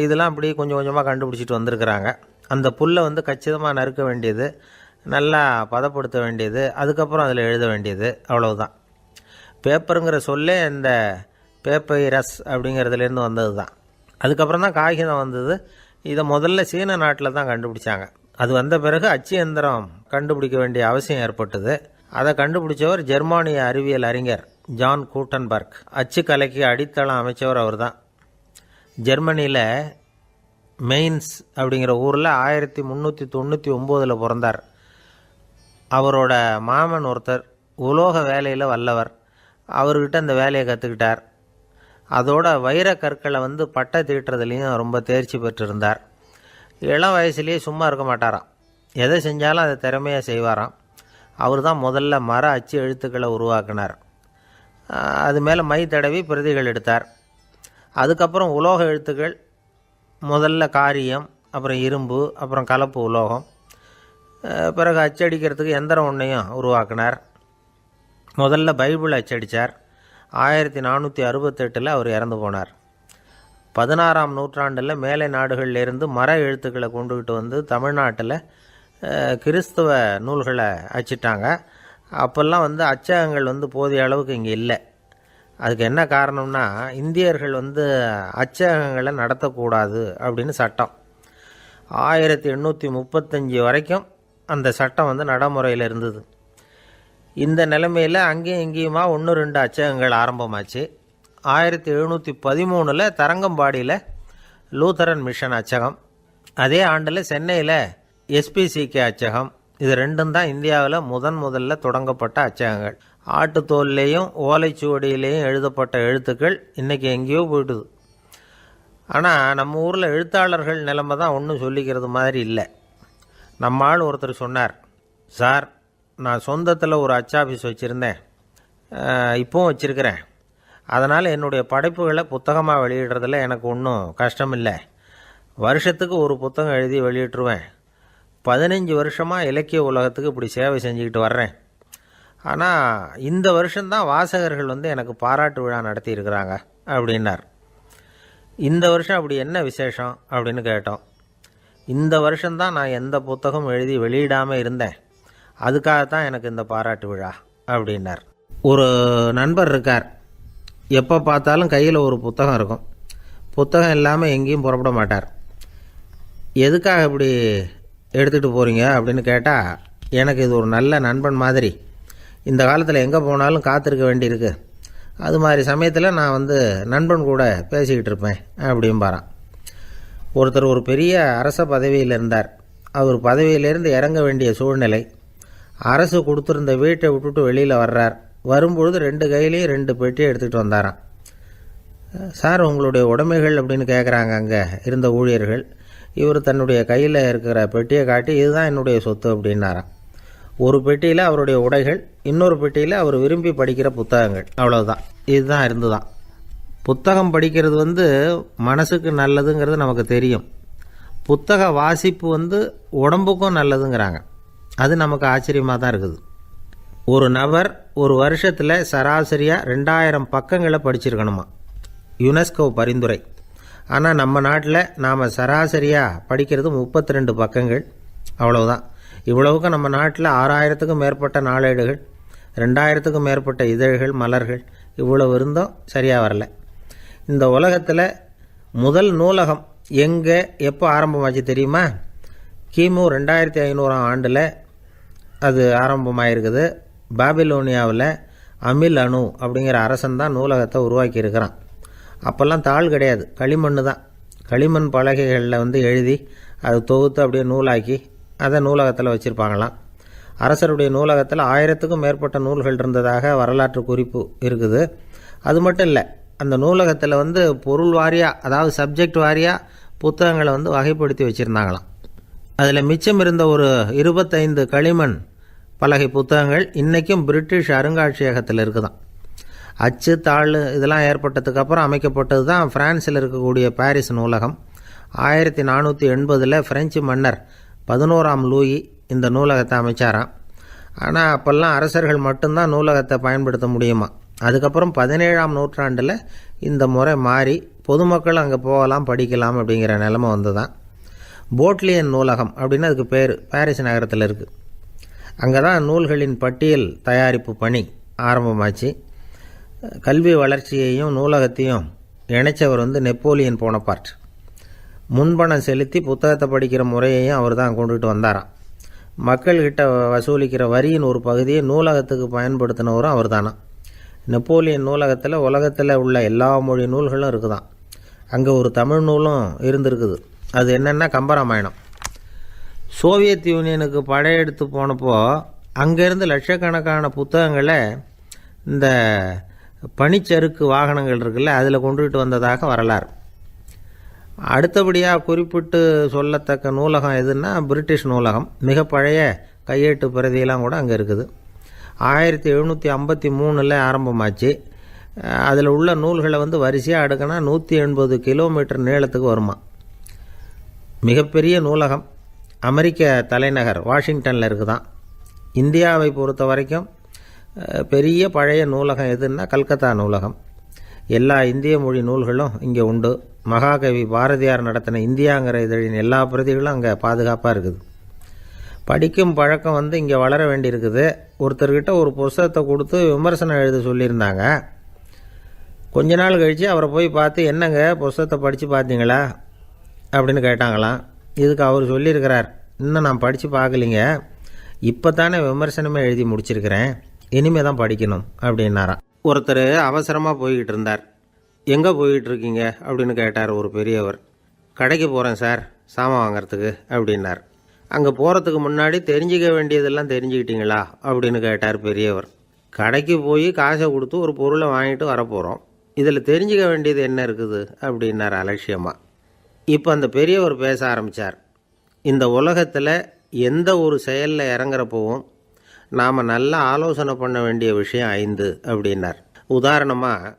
இதெல்லாம் அப்படி கொஞ்சம் கொஞ்சமாக கண்டுபிடிச்சிட்டு வந்திருக்கிறாங்க. அந்த புல்லை வந்து கச்சிதமாக நறுக்க வேண்டியது, நல்லா பதப்படுத்த வேண்டியது, அதுக்கப்புறம் அதில் எழுத வேண்டியது, அவ்வளவுதான். பேப்பருங்கிற சொல்லே இந்த பேப்பைரஸ் அப்படிங்கிறதுலேருந்து வந்தது தான். அதுக்கப்புறம் தான் காகிதம் வந்தது. இதை முதல்ல சீன நாட்டில் தான் கண்டுபிடிச்சாங்க. அது வந்த பிறகு அச்சு எந்திரம் கண்டுபிடிக்க வேண்டிய அவசியம் ஏற்பட்டது. அதை கண்டுபிடிச்சவர் ஜெர்மானிய அறிவியல் அறிஞர் ஜான் கூட்டன்பர்க். அச்சுக்கலைக்கு அடித்தளம் அமைச்சவர் அவர் தான். ஜெர்மனியில் மெயின்ஸ் அப்படிங்கிற ஊரில் 1399 பிறந்தார். அவரோட மாமன் ஒருத்தர் உலோக வேலையில் வல்லவர். அவர்கிட்ட அந்த வேலையை கற்றுக்கிட்டார். அதோட வைர கற்களை வந்து பட்டை தீட்டுறதுலேயும் ரொம்ப தேர்ச்சி பெற்றிருந்தார். இளம் வயசுலேயே சும்மா இருக்க மாட்டாராம். எதை செஞ்சாலும் அதை திறமையாக செய்வாராம். அவர் தான் முதல்ல மர அச்சு எழுத்துக்களை உருவாக்கினார். அது மேலே மை தடவி பிரதிகள் எடுத்தார். அதுக்கப்புறம் உலோக எழுத்துக்கள், முதல்ல காரியம், அப்புறம் இரும்பு, அப்புறம் கலப்பு உலோகம், பிறகு அச்சடிக்கிறதுக்கு எந்திரம் ஒன்றையும் உருவாக்கினார். முதல்ல பைபிள் அச்சடித்தார். 1468 அவர் இறந்து போனார். 16ஆம் நூற்றாண்டில் மேலை நாடுகளிலிருந்து மர எழுத்துக்களை கொண்டுகிட்டு வந்து தமிழ்நாட்டில் கிறிஸ்தவ நூல்களை அச்சிட்டாங்க. அப்போல்லாம் வந்து அச்சகங்கள் வந்து போதிய அளவுக்கு இங்கே இல்லை. அதுக்கு என்ன காரணம்னா, இந்தியர்கள் வந்து அச்சகங்களை நடத்தக்கூடாது அப்படின்னு சட்டம். 1835 வரைக்கும் அந்த சட்டம் வந்து நடைமுறையில் இருந்தது. இந்த நிலைமையில் அங்கேயும் இங்கேயுமா 1-2 அச்சகங்கள் ஆரம்பமாச்சு. 1713 தரங்கம்பாடியில் லூத்தரன் மிஷன் அச்சகம், அதே ஆண்டில் சென்னையில் SPCK அச்சகம். இது ரெண்டும் தான் இந்தியாவில் முதல்ல தொடங்கப்பட்ட அச்சகங்கள். ஆட்டுத்தோல்லையும் ஓலைச்சுவடியிலையும் எழுதப்பட்ட எழுத்துக்கள் இன்றைக்கி எங்கேயோ போயிட்டுது. ஆனால் நம்ம ஊரில் எழுத்தாளர்கள் நிலைமை தான் ஒன்றும் சொல்லிக்கிறது மாதிரி இல்லை. நம்ம ஆள் ஒருத்தர் சொன்னார், சார், நான் சொந்தத்தில் ஒரு அச்சாஃபீஸ் வச்சுருந்தேன், இப்போவும் வச்சுருக்கிறேன். அதனால் என்னுடைய படைப்புகளை புத்தகமாக வெளியிடுறதில் எனக்கு ஒன்றும் கஷ்டம் இல்லை. வருஷத்துக்கு ஒரு புத்தகம் எழுதி வெளியிட்டுருவேன். 15 வருஷமாக இலக்கிய உலகத்துக்கு இப்படி சேவை செஞ்சுக்கிட்டு வர்றேன். ஆனால் இந்த வருஷம்தான் வாசகர்கள் வந்து எனக்கு பாராட்டு விழா நடத்தியிருக்கிறாங்க அப்படின்னார். இந்த வருஷம் அப்படி என்ன விசேஷம் அப்படின்னு கேட்டோம். இந்த வருஷம்தான் நான் எந்த புத்தகம் எழுதி வெளியிடாமல் இருந்தேன், அதுக்காகத்தான் எனக்கு இந்த பாராட்டு விழா அப்படின்னார். ஒரு நண்பர் இருக்கார், எப்போ பார்த்தாலும் கையில் ஒரு புத்தகம் இருக்கும். புத்தகம் இல்லாமல் எங்கேயும் புறப்பட மாட்டார். எதுக்காக இப்படி எடுத்துகிட்டு போகிறீங்க அப்படின்னு கேட்டால், எனக்கு இது ஒரு நல்ல நண்பன் மாதிரி. இந்த காலத்தில் எங்கே போனாலும் காத்திருக்க வேண்டியிருக்கு. அது மாதிரி சமயத்தில் நான் வந்து நண்பன் கூட பேசிக்கிட்டு இருப்பேன் அப்படிம்பாரான். ஒருத்தர் ஒரு பெரிய அரச பதவியில் இருந்தார். அவர் பதவியிலேருந்து இறங்க வேண்டிய சூழ்நிலை. அரசு கொடுத்துருந்த வீட்டை விட்டுட்டு வெளியில் வர்றார். வரும்பொழுது 2 கையிலையும் 2 பெட்டியை எடுத்துகிட்டு வந்தாராம். சார், உங்களுடைய உடைமைகள் அப்படின்னு கேட்குறாங்க அங்கே இருந்த ஊழியர்கள். இவர் தன்னுடைய கையில் இருக்கிற பெட்டியை காட்டி, இதுதான் என்னுடைய சொத்து அப்படின்னாராம். ஒரு பெட்டியில் அவருடைய உடைகள், இன்னொரு பெட்டியில் அவர் விரும்பி படிக்கிற புத்தகங்கள். அவ்வளோதான். இதுதான் இருந்துதான். புத்தகம் படிக்கிறது வந்து மனசுக்கு நல்லதுங்கிறது நமக்கு தெரியும். புத்தக வாசிப்பு வந்து உடம்புக்கும் நல்லதுங்கிறாங்க. அது நமக்கு ஆச்சரியமாக தான் இருக்குது. ஒரு நபர் ஒரு வருஷத்தில் சராசரியாக 2000 பக்கங்களை படிச்சிருக்கணுமா, யுனெஸ்கோ பரிந்துரை. ஆனால் நம்ம நாட்டில் நாம் சராசரியாக படிக்கிறது 32 பக்கங்கள். அவ்வளவுதான். இவ்வளவுக்கு நம்ம நாட்டில் 6000க்கும் மேற்பட்ட நாளேடுகள், 2000க்கும் மேற்பட்ட இதழ்கள், மலர்கள், இவ்வளவு இருந்தும் சரியாக வரல. இந்த உலகத்தில் முதல் நூலகம் எங்கே எப்போ ஆரம்பமாச்சு தெரியுமா? கிமு 2500ஆம் ஆண்டில் அது ஆரம்பமாயிருக்குது. பாபிலோனியாவில் அமில் அணு அப்படிங்கிற அரசன் தான் நூலகத்தை உருவாக்கி இருக்கிறான். அப்போல்லாம் தாள் கிடையாது, களிமண் தான். களிமண் பலகைகளில் வந்து எழுதி அது தொகுத்து அப்படியே நூலாக்கி அதை நூலகத்தில் வச்சுருப்பாங்களாம். அரசருடைய நூலகத்தில் 1000க்கும் மேற்பட்ட நூல்கள் இருந்ததாக வரலாற்று குறிப்பு இருக்குது. அது மட்டும் இல்லை, அந்த நூலகத்தில் வந்து பொருள் வாரியாக, அதாவது சப்ஜெக்ட் வாரியாக புத்தகங்களை வந்து வகைப்படுத்தி வச்சுருந்தாங்களாம். அதில் மிச்சம் இருந்த ஒரு 25 களிமண் பலகை புத்தகங்கள் இன்றைக்கும் பிரிட்டிஷ் அருங்காட்சியகத்தில் இருக்குதான். அச்சு தாள் இதெல்லாம் ஏற்பட்டதுக்கப்புறம் அமைக்கப்பட்டது தான் பிரான்சில் இருக்கக்கூடிய பாரிஸ் நூலகம். 1480 பிரெஞ்சு மன்னர் 11ஆம் லூயி இந்த நூலகத்தை அமைச்சாராம். ஆனால் அப்போல்லாம் அரசர்கள் மட்டும்தான் நூலகத்தை பயன்படுத்த முடியுமா. அதுக்கப்புறம் 17ஆம் நூற்றாண்டில் இந்த முறை மாறி பொதுமக்கள் அங்கே போகலாம், படிக்கலாம் அப்படிங்கிற நிலைமை வந்து தான் போட்லியன் நூலகம் அப்படின்னு அதுக்கு பேர், பாரிஸ் நகரத்தில் இருக்குது. அங்கே தான் நூல்களின் பட்டியல் தயாரிப்பு பணி ஆரம்பமாச்சு. கல்வி வளர்ச்சியையும் நூலகத்தையும் இணைச்சவர் வந்து நெப்போலியன் போனபார்ட். முன்பணம் செலுத்தி புத்தகத்தை படிக்கிற முறையையும் அவர் தான் கொண்டுகிட்டு வந்தாராம். மக்கள்கிட்ட வசூலிக்கிற வரியின் ஒரு பகுதியை நூலகத்துக்கு பயன்படுத்தினவரும் அவர் தானா. நெப்போலியன் நூலகத்தில் உலகத்தில் உள்ள எல்லா மொழி நூல்களும் இருக்குதான். அங்கே ஒரு தமிழ் நூலும் இருந்திருக்குது. அது என்னென்னா கம்பராமாயணம். சோவியத் யூனியனுக்கு படையெடுத்து போனப்போ அங்கேருந்து லட்சக்கணக்கான புத்தகங்களை இந்த பனிச்சறுக்கு வாகனங்கள் இருக்குல்ல, அதில் கொண்டுகிட்டு வந்ததாக வரலாறு. அடுத்தபடியாக குறிப்பிட்டு சொல்லத்தக்க நூலகம் எதுன்னா பிரிட்டிஷ் நூலகம். மிக பழைய கையெழுத்து பிரதியெல்லாம் கூட அங்கே இருக்குது. 1753 ஆரம்பமாச்சு. அதில் உள்ள நூல்களை வந்து வரிசையாக அடுக்கினா 180 கிலோமீட்டர் நீளத்துக்கு வருமா. மிகப்பெரிய நூலகம் அமெரிக்க தலைநகர் வாஷிங்டனில் இருக்குதான். இந்தியாவை பொறுத்த வரைக்கும் பெரிய பழைய நூலகம் எதுன்னா கல்கத்தா நூலகம். எல்லா இந்திய மொழி நூல்களும் இங்கே உண்டு. மகாகவி பாரதியார் நடத்தின இந்தியாங்கிற இதழின் எல்லா பிரதிகளும் அங்கே பாதுகாப்பாக இருக்குது. படிக்கும் பழக்கம் வந்து இங்கே வளர வேண்டியிருக்குது. ஒருத்தர்கிட்ட ஒரு புஸ்தகத்தை கொடுத்து விமர்சனம் எழுத சொல்லியிருந்தாங்க. கொஞ்ச நாள் கழித்து அவரை போய் பார்த்து, என்னங்க புஸ்தகத்தை படித்து பார்த்தீங்களா அப்படின்னு கேட்டாங்களாம். இதுக்கு அவர் சொல்லியிருக்கிறார், இன்னும் நான் படித்து பார்க்கலிங்க, இப்போ தானே விமர்சனமே எழுதி முடிச்சிருக்கிறேன், இனிமேல் தான் படிக்கணும் அப்படின்னாராம். ஒருத்தர் அவசரமாக போய்கிட்டு இருந்தார். எங்கே போய்கிட்டு இருக்கீங்க அப்படின்னு கேட்டார் ஒரு பெரியவர். கடைக்கு போகிறேன் சார், சாமான் வாங்கிறதுக்கு அப்படின்னார். அங்கே போகிறதுக்கு முன்னாடி தெரிஞ்சிக்க வேண்டியதெல்லாம் தெரிஞ்சுக்கிட்டீங்களா அப்படின்னு கேட்டார் பெரியவர். கடைக்கு போய் காசை கொடுத்து ஒரு பொருளை வாங்கிட்டு வரப்போகிறோம், இதில் தெரிஞ்சிக்க வேண்டியது என்ன இருக்குது அப்படின்னார் அலட்சியமாக. இப்போ அந்த பெரியவர் பேச ஆரம்பித்தார். இந்த உலகத்தில் எந்த ஒரு செயலில் இறங்குறப்பவும் நாம் நல்லா ஆலோசனை பண்ண வேண்டிய விஷயம் 5 அப்படின்னார். உதாரணமாக,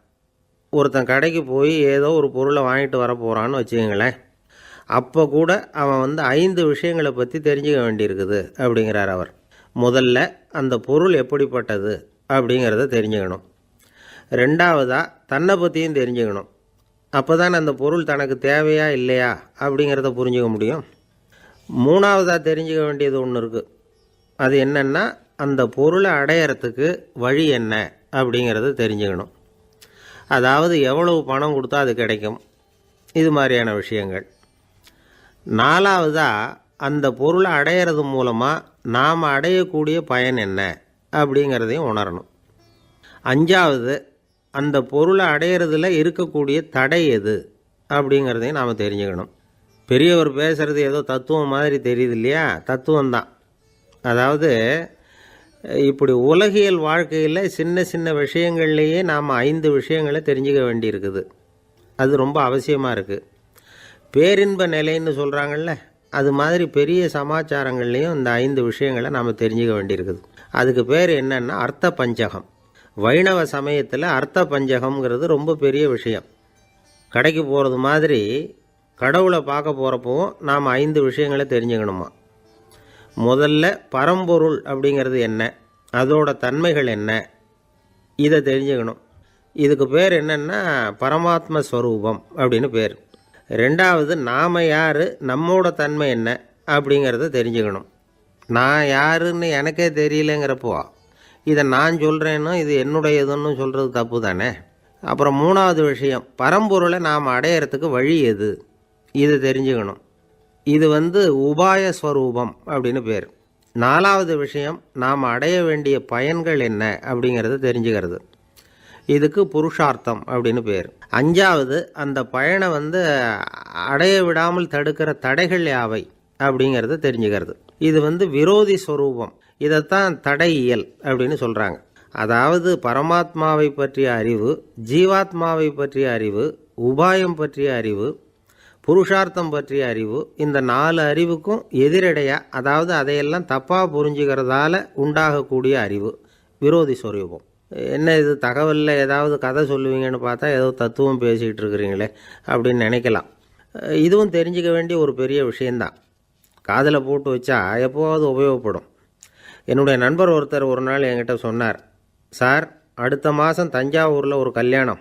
ஒருத்தன் கடைக்கு போய் ஏதோ ஒரு பொருளை வாங்கிட்டு வர போகிறான்னு வச்சுக்கங்களேன். அப்போ கூட அவன் வந்து 5 விஷயங்களை பற்றி தெரிஞ்சுக்க வேண்டியிருக்குது அப்படிங்கிறார் அவர். முதல்ல அந்த பொருள் எப்படிப்பட்டது அப்படிங்கிறத தெரிஞ்சுக்கணும். ரெண்டாவதாக தன்னை பற்றியும் தெரிஞ்சுக்கணும். அப்போ தான் அந்த பொருள் தனக்கு தேவையா இல்லையா அப்படிங்கிறத புரிஞ்சுக்க முடியும். மூணாவதாக தெரிஞ்சுக்க வேண்டியது ஒன்று இருக்குது. அது என்னென்னா, அந்த பொருளை அடையிறதுக்கு வழி என்ன அப்படிங்கிறத தெரிஞ்சுக்கணும். அதாவது எவ்வளவு பணம் கொடுத்தா அது கிடைக்கும், இது மாதிரியான விஷயங்கள். நாலாவதாக அந்த பொருளை அடையிறது மூலமாக நாம் அடையக்கூடிய பயன் என்ன அப்படிங்கிறதையும் உணரணும். அஞ்சாவது, அந்த பொருளை அடையிறதுல இருக்கக்கூடிய தடை எது அப்படிங்கிறதையும் நாம் தெரிஞ்சுக்கணும். பெரியவர் பேசுகிறது ஏதோ தத்துவம் மாதிரி தெரியுது இல்லையா? தத்துவம்தான். அதாவது இப்படி உலகியல் வாழ்க்கையில் சின்ன சின்ன விஷயங்கள்லேயே நாம் 5 விஷயங்களை தெரிஞ்சுக்க வேண்டியிருக்குது. அது ரொம்ப அவசியமாக இருக்குது. பேரின்ப நிலைன்னு சொல்கிறாங்கள்ல, அது மாதிரி பெரிய சமாச்சாரங்கள்லேயும் இந்த 5 விஷயங்களை நாம் தெரிஞ்சுக்க வேண்டியிருக்குது. அதுக்கு பேர் என்னென்னா அர்த்த பஞ்சகம். வைணவ சமயத்தில் அர்த்த பஞ்சகம்ங்கிறது ரொம்ப பெரிய விஷயம். கடைக்கு போகிறது மாதிரி கடவுளை பார்க்க போகிறப்பவும் நாம் 5 விஷயங்களை தெரிஞ்சுக்கணுமா. முதல்ல பரம்பொருள் அப்படிங்கிறது என்ன, அதோட தன்மைகள் என்ன, இதை தெரிஞ்சுக்கணும். இதுக்கு பேர் என்னென்னா பரமாத்ம ஸ்வரூபம் அப்படின்னு பேர். ரெண்டாவது, நாம் யார், நம்மோட தன்மை என்ன அப்படிங்கிறத தெரிஞ்சுக்கணும். நான் யாருன்னு எனக்கே தெரியலங்கிறப்போ இதை நான் சொல்கிறேன்னு இது என்னுடையதுன்னு சொல்கிறது தப்பு தானே. அப்புறம் மூணாவது விஷயம், பரம்பொருளை நாம் அடையிறதுக்கு வழி எது, இதை தெரிஞ்சுக்கணும். இது வந்து உபாய ஸ்வரூபம் அப்படின்னு பேர். நாலாவது விஷயம், நாம் அடைய வேண்டிய பயன்கள் என்ன அப்படிங்கிறத தெரிஞ்சுக்கிறது. இதுக்கு புருஷார்த்தம் அப்படின்னு பேர். அஞ்சாவது, அந்த பயனை வந்து அடைய விடாமல் தடுக்கிற தடைகள் யாவை அப்படிங்கிறத தெரிஞ்சுக்கிறது. இது வந்து விரோதி ஸ்வரூபம். இதைத்தான் தடையியல் அப்படின்னு சொல்கிறாங்க. அதாவது பரமாத்மாவை பற்றிய அறிவு, ஜீவாத்மாவை பற்றிய அறிவு, உபாயம் பற்றிய அறிவு, புருஷார்த்தம் பற்றிய அறிவு, இந்த 4 அறிவுக்கும் எதிரடையாக, அதாவது அதையெல்லாம் தப்பாக புரிஞ்சுக்கிறதால உண்டாகக்கூடிய அறிவு விரோதி ஸ்வரூபம். என்ன இது தகவலில் ஏதாவது கதை சொல்லுவீங்கன்னு பார்த்தா ஏதோ தத்துவம் பேசிக்கிட்டு இருக்கிறீங்களே அப்படின்னு நினைக்கலாம். இதுவும் தெரிஞ்சிக்க வேண்டிய ஒரு பெரிய விஷயந்தான். காதில் போட்டு வச்சா எப்போவாவது உபயோகப்படும். என்னுடைய நண்பர் ஒருத்தர் ஒரு நாள் என்கிட்ட சொன்னார், சார், அடுத்த மாதம் தஞ்சாவூரில் ஒரு கல்யாணம்,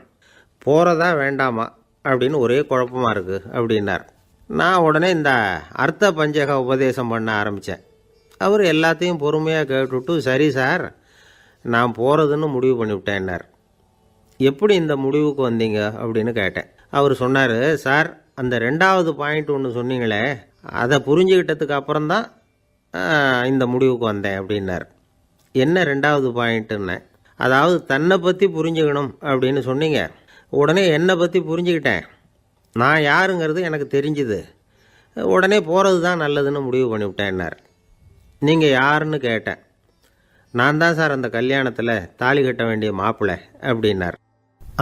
போகிறதா வேண்டாமா அப்படின்னு ஒரே குழப்பமாக இருக்குது அப்படின்னார். நான் உடனே இந்த அர்த்த பஞ்சக உபதேசம் பண்ண ஆரம்பித்தேன். அவர் எல்லாத்தையும் பொறுமையாக கேட்டுவிட்டு, சரி சார், நான் போகிறதுன்னு முடிவு பண்ணிவிட்டேன்னார். எப்படி இந்த முடிவுக்கு வந்தீங்க அப்படின்னு கேட்டேன். அவர் சொன்னார், சார், அந்த 2வது பாயிண்ட் ஒன்று சொன்னீங்களே, அதை புரிஞ்சுக்கிட்டதுக்கு அப்புறம்தான் இந்த முடிவுக்கு வந்தேன் அப்படின்னார். என்ன 2வது பாயிண்ட்டுன்னு? அதாவது தன்னை பற்றி புரிஞ்சுக்கணும் அப்படின்னு சொன்னீங்க. உடனே என்னை பற்றி புரிஞ்சுக்கிட்டேன். நான் யாருங்கிறது எனக்கு தெரிஞ்சுது. உடனே போகிறது தான் நல்லதுன்னு முடிவு பண்ணிவிட்டேன்னார். நீங்கள் யாருன்னு கேட்டேன். நான் தான் சார் அந்த கல்யாணத்தில் தாலி கட்ட வேண்டிய மாப்பிள்ளை அப்படின்னார்.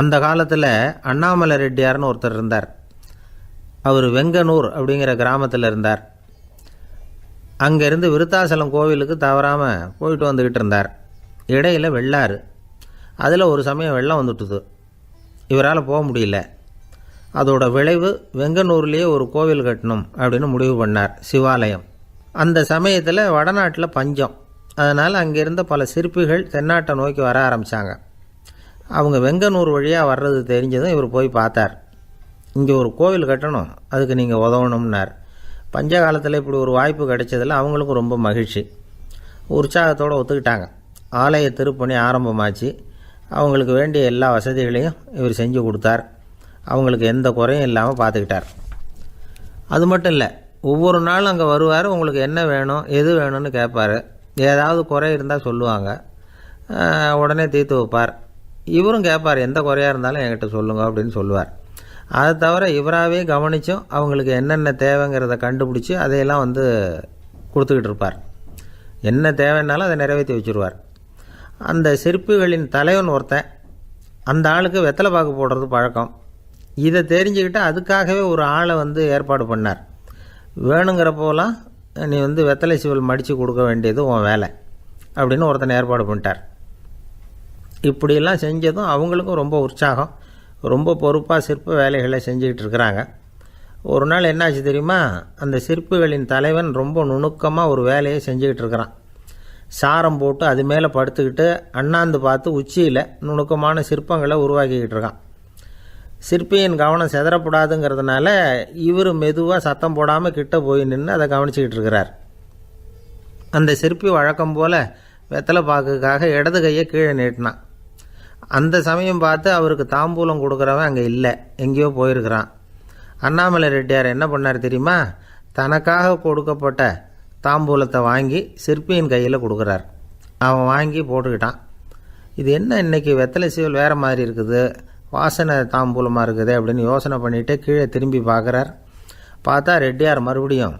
அந்த காலத்தில் அண்ணாமலை ரெட்டியார்னு ஒருத்தர் இருந்தார். அவர் வெங்கனூர் அப்படிங்கிற கிராமத்தில் இருந்தார். அங்கேருந்து விருத்தாசலம் கோவிலுக்கு தவறாமல் போயிட்டு வந்துக்கிட்டு இருந்தார். இடையில் வெள்ளாறு. அதில் ஒரு சமயம் வெள்ளம் வந்துட்டுது. இவரால் போக முடியல. அதோட விளைவு வெங்கனூர்லேயே ஒரு கோவில் கட்டணும் அப்படின்னு முடிவு பண்ணார், சிவாலயம். அந்த சமயத்தில் வடநாட்டில் பஞ்சம். அதனால் அங்கேருந்த பல சிற்பிகள் தென்னாட்டை நோக்கி வர ஆரம்பித்தாங்க. அவங்க வெங்கனூர் வழியாக வர்றது தெரிஞ்சதும் இவர் போய் பார்த்தார். இங்கே ஒரு கோவில் கட்டணும், அதுக்கு நீங்கள் உதவணும்னார். பஞ்ச காலத்தில் இப்படி ஒரு வாய்ப்பு கிடைச்சதில் அவங்களுக்கும் ரொம்ப மகிழ்ச்சி. உற்சாகத்தோடு ஒத்துக்கிட்டாங்க. ஆலய திருப்பணி ஆரம்பமாச்சு. அவங்களுக்கு வேண்டிய எல்லா வசதிகளையும் இவர் செஞ்சு கொடுத்தார். அவங்களுக்கு எந்த குறையும் இல்லாமல் பார்த்துக்கிட்டார். அது மட்டும் இல்லை, ஒவ்வொரு நாளும் அங்கே வருவார். உங்களுக்கு என்ன வேணும், எது வேணும்னு கேட்பார். ஏதாவது குறை இருந்தால் சொல்லுவாங்க, உடனே தீர்த்து வைப்பார். இவரும் கேட்பார், எந்த குறையாக இருந்தாலும் என்கிட்ட சொல்லுங்க அப்படின்னு சொல்லுவார். அதை தவிர இவராகவே கவனித்தும் அவங்களுக்கு என்னென்ன தேவைங்கிறத கண்டுபிடிச்சி அதையெல்லாம் கொடுத்துக்கிட்டு இருப்பார். என்ன தேவைன்னாலும் அதை நிறைவேற்றி வச்சுருவார். அந்த சிற்பிகளின் தலைவன் ஒருத்தன், அந்த ஆளுக்கு வெத்தலை பாக்கு போடுறது பழக்கம். இதை தெரிஞ்சுக்கிட்டு அதுக்காகவே ஒரு ஆளை ஏற்பாடு பண்ணார். வேணுங்கிறப்போலாம் நீ வெத்தலை சிவல் மடித்து கொடுக்க வேண்டியது உன் வேலை அப்படின்னு ஒருத்தனை ஏற்பாடு பண்ணிட்டார். இப்படியெல்லாம் செஞ்சதும் அவங்களுக்கும் ரொம்ப உற்சாகம். ரொம்ப பொறுப்பாக சிற்ப வேலைகளை செஞ்சுக்கிட்டு இருக்கிறாங்க. ஒரு நாள் என்னாச்சு தெரியுமா? அந்த சிற்பிகளின் தலைவன் ரொம்ப நுணுக்கமாக ஒரு வேலையை செஞ்சுக்கிட்டு இருக்கிறான். சாரம் போட்டு அது மேலே படுத்துக்கிட்டு அண்ணாந்து பார்த்து உச்சியில் நுணுக்கமான சிற்பங்களை உருவாக்கிக்கிட்டு இருக்கான். சிற்பியின் கவனம் செதறப்படாதுங்கிறதுனால இவர் மெதுவாக சத்தம் போடாமல் கிட்ட போய் நின்று அதை கவனிச்சிக்கிட்டு இருக்கிறார். அந்த சிற்பி வழக்கம் போல் வெத்தலை பாக்குக்காக இடது கையை கீழே நீட்டினான். அந்த சமயம் பார்த்து அவருக்கு தாம்பூலம் கொடுக்குறவன் அங்கே இல்லை, எங்கேயோ போயிருக்கிறான். அண்ணாமலை ரெட்டியார் என்ன பண்ணார் தெரியுமா? தனக்காக கொடுக்கப்பட்ட தாம்பூலத்தை வாங்கி சிற்பியின் கையில் கொடுக்குறார். அவன் வாங்கி போட்டுக்கிட்டான். இது என்ன இன்னைக்கு வெத்தலை சீவல் வேறு மாதிரி இருக்குது, வாசனை தாம்பூலமாக இருக்குது அப்படின்னு யோசனை பண்ணிவிட்டு கீழே திரும்பி பார்க்குறார். பார்த்தா ரெட்டியார் மறுபடியும்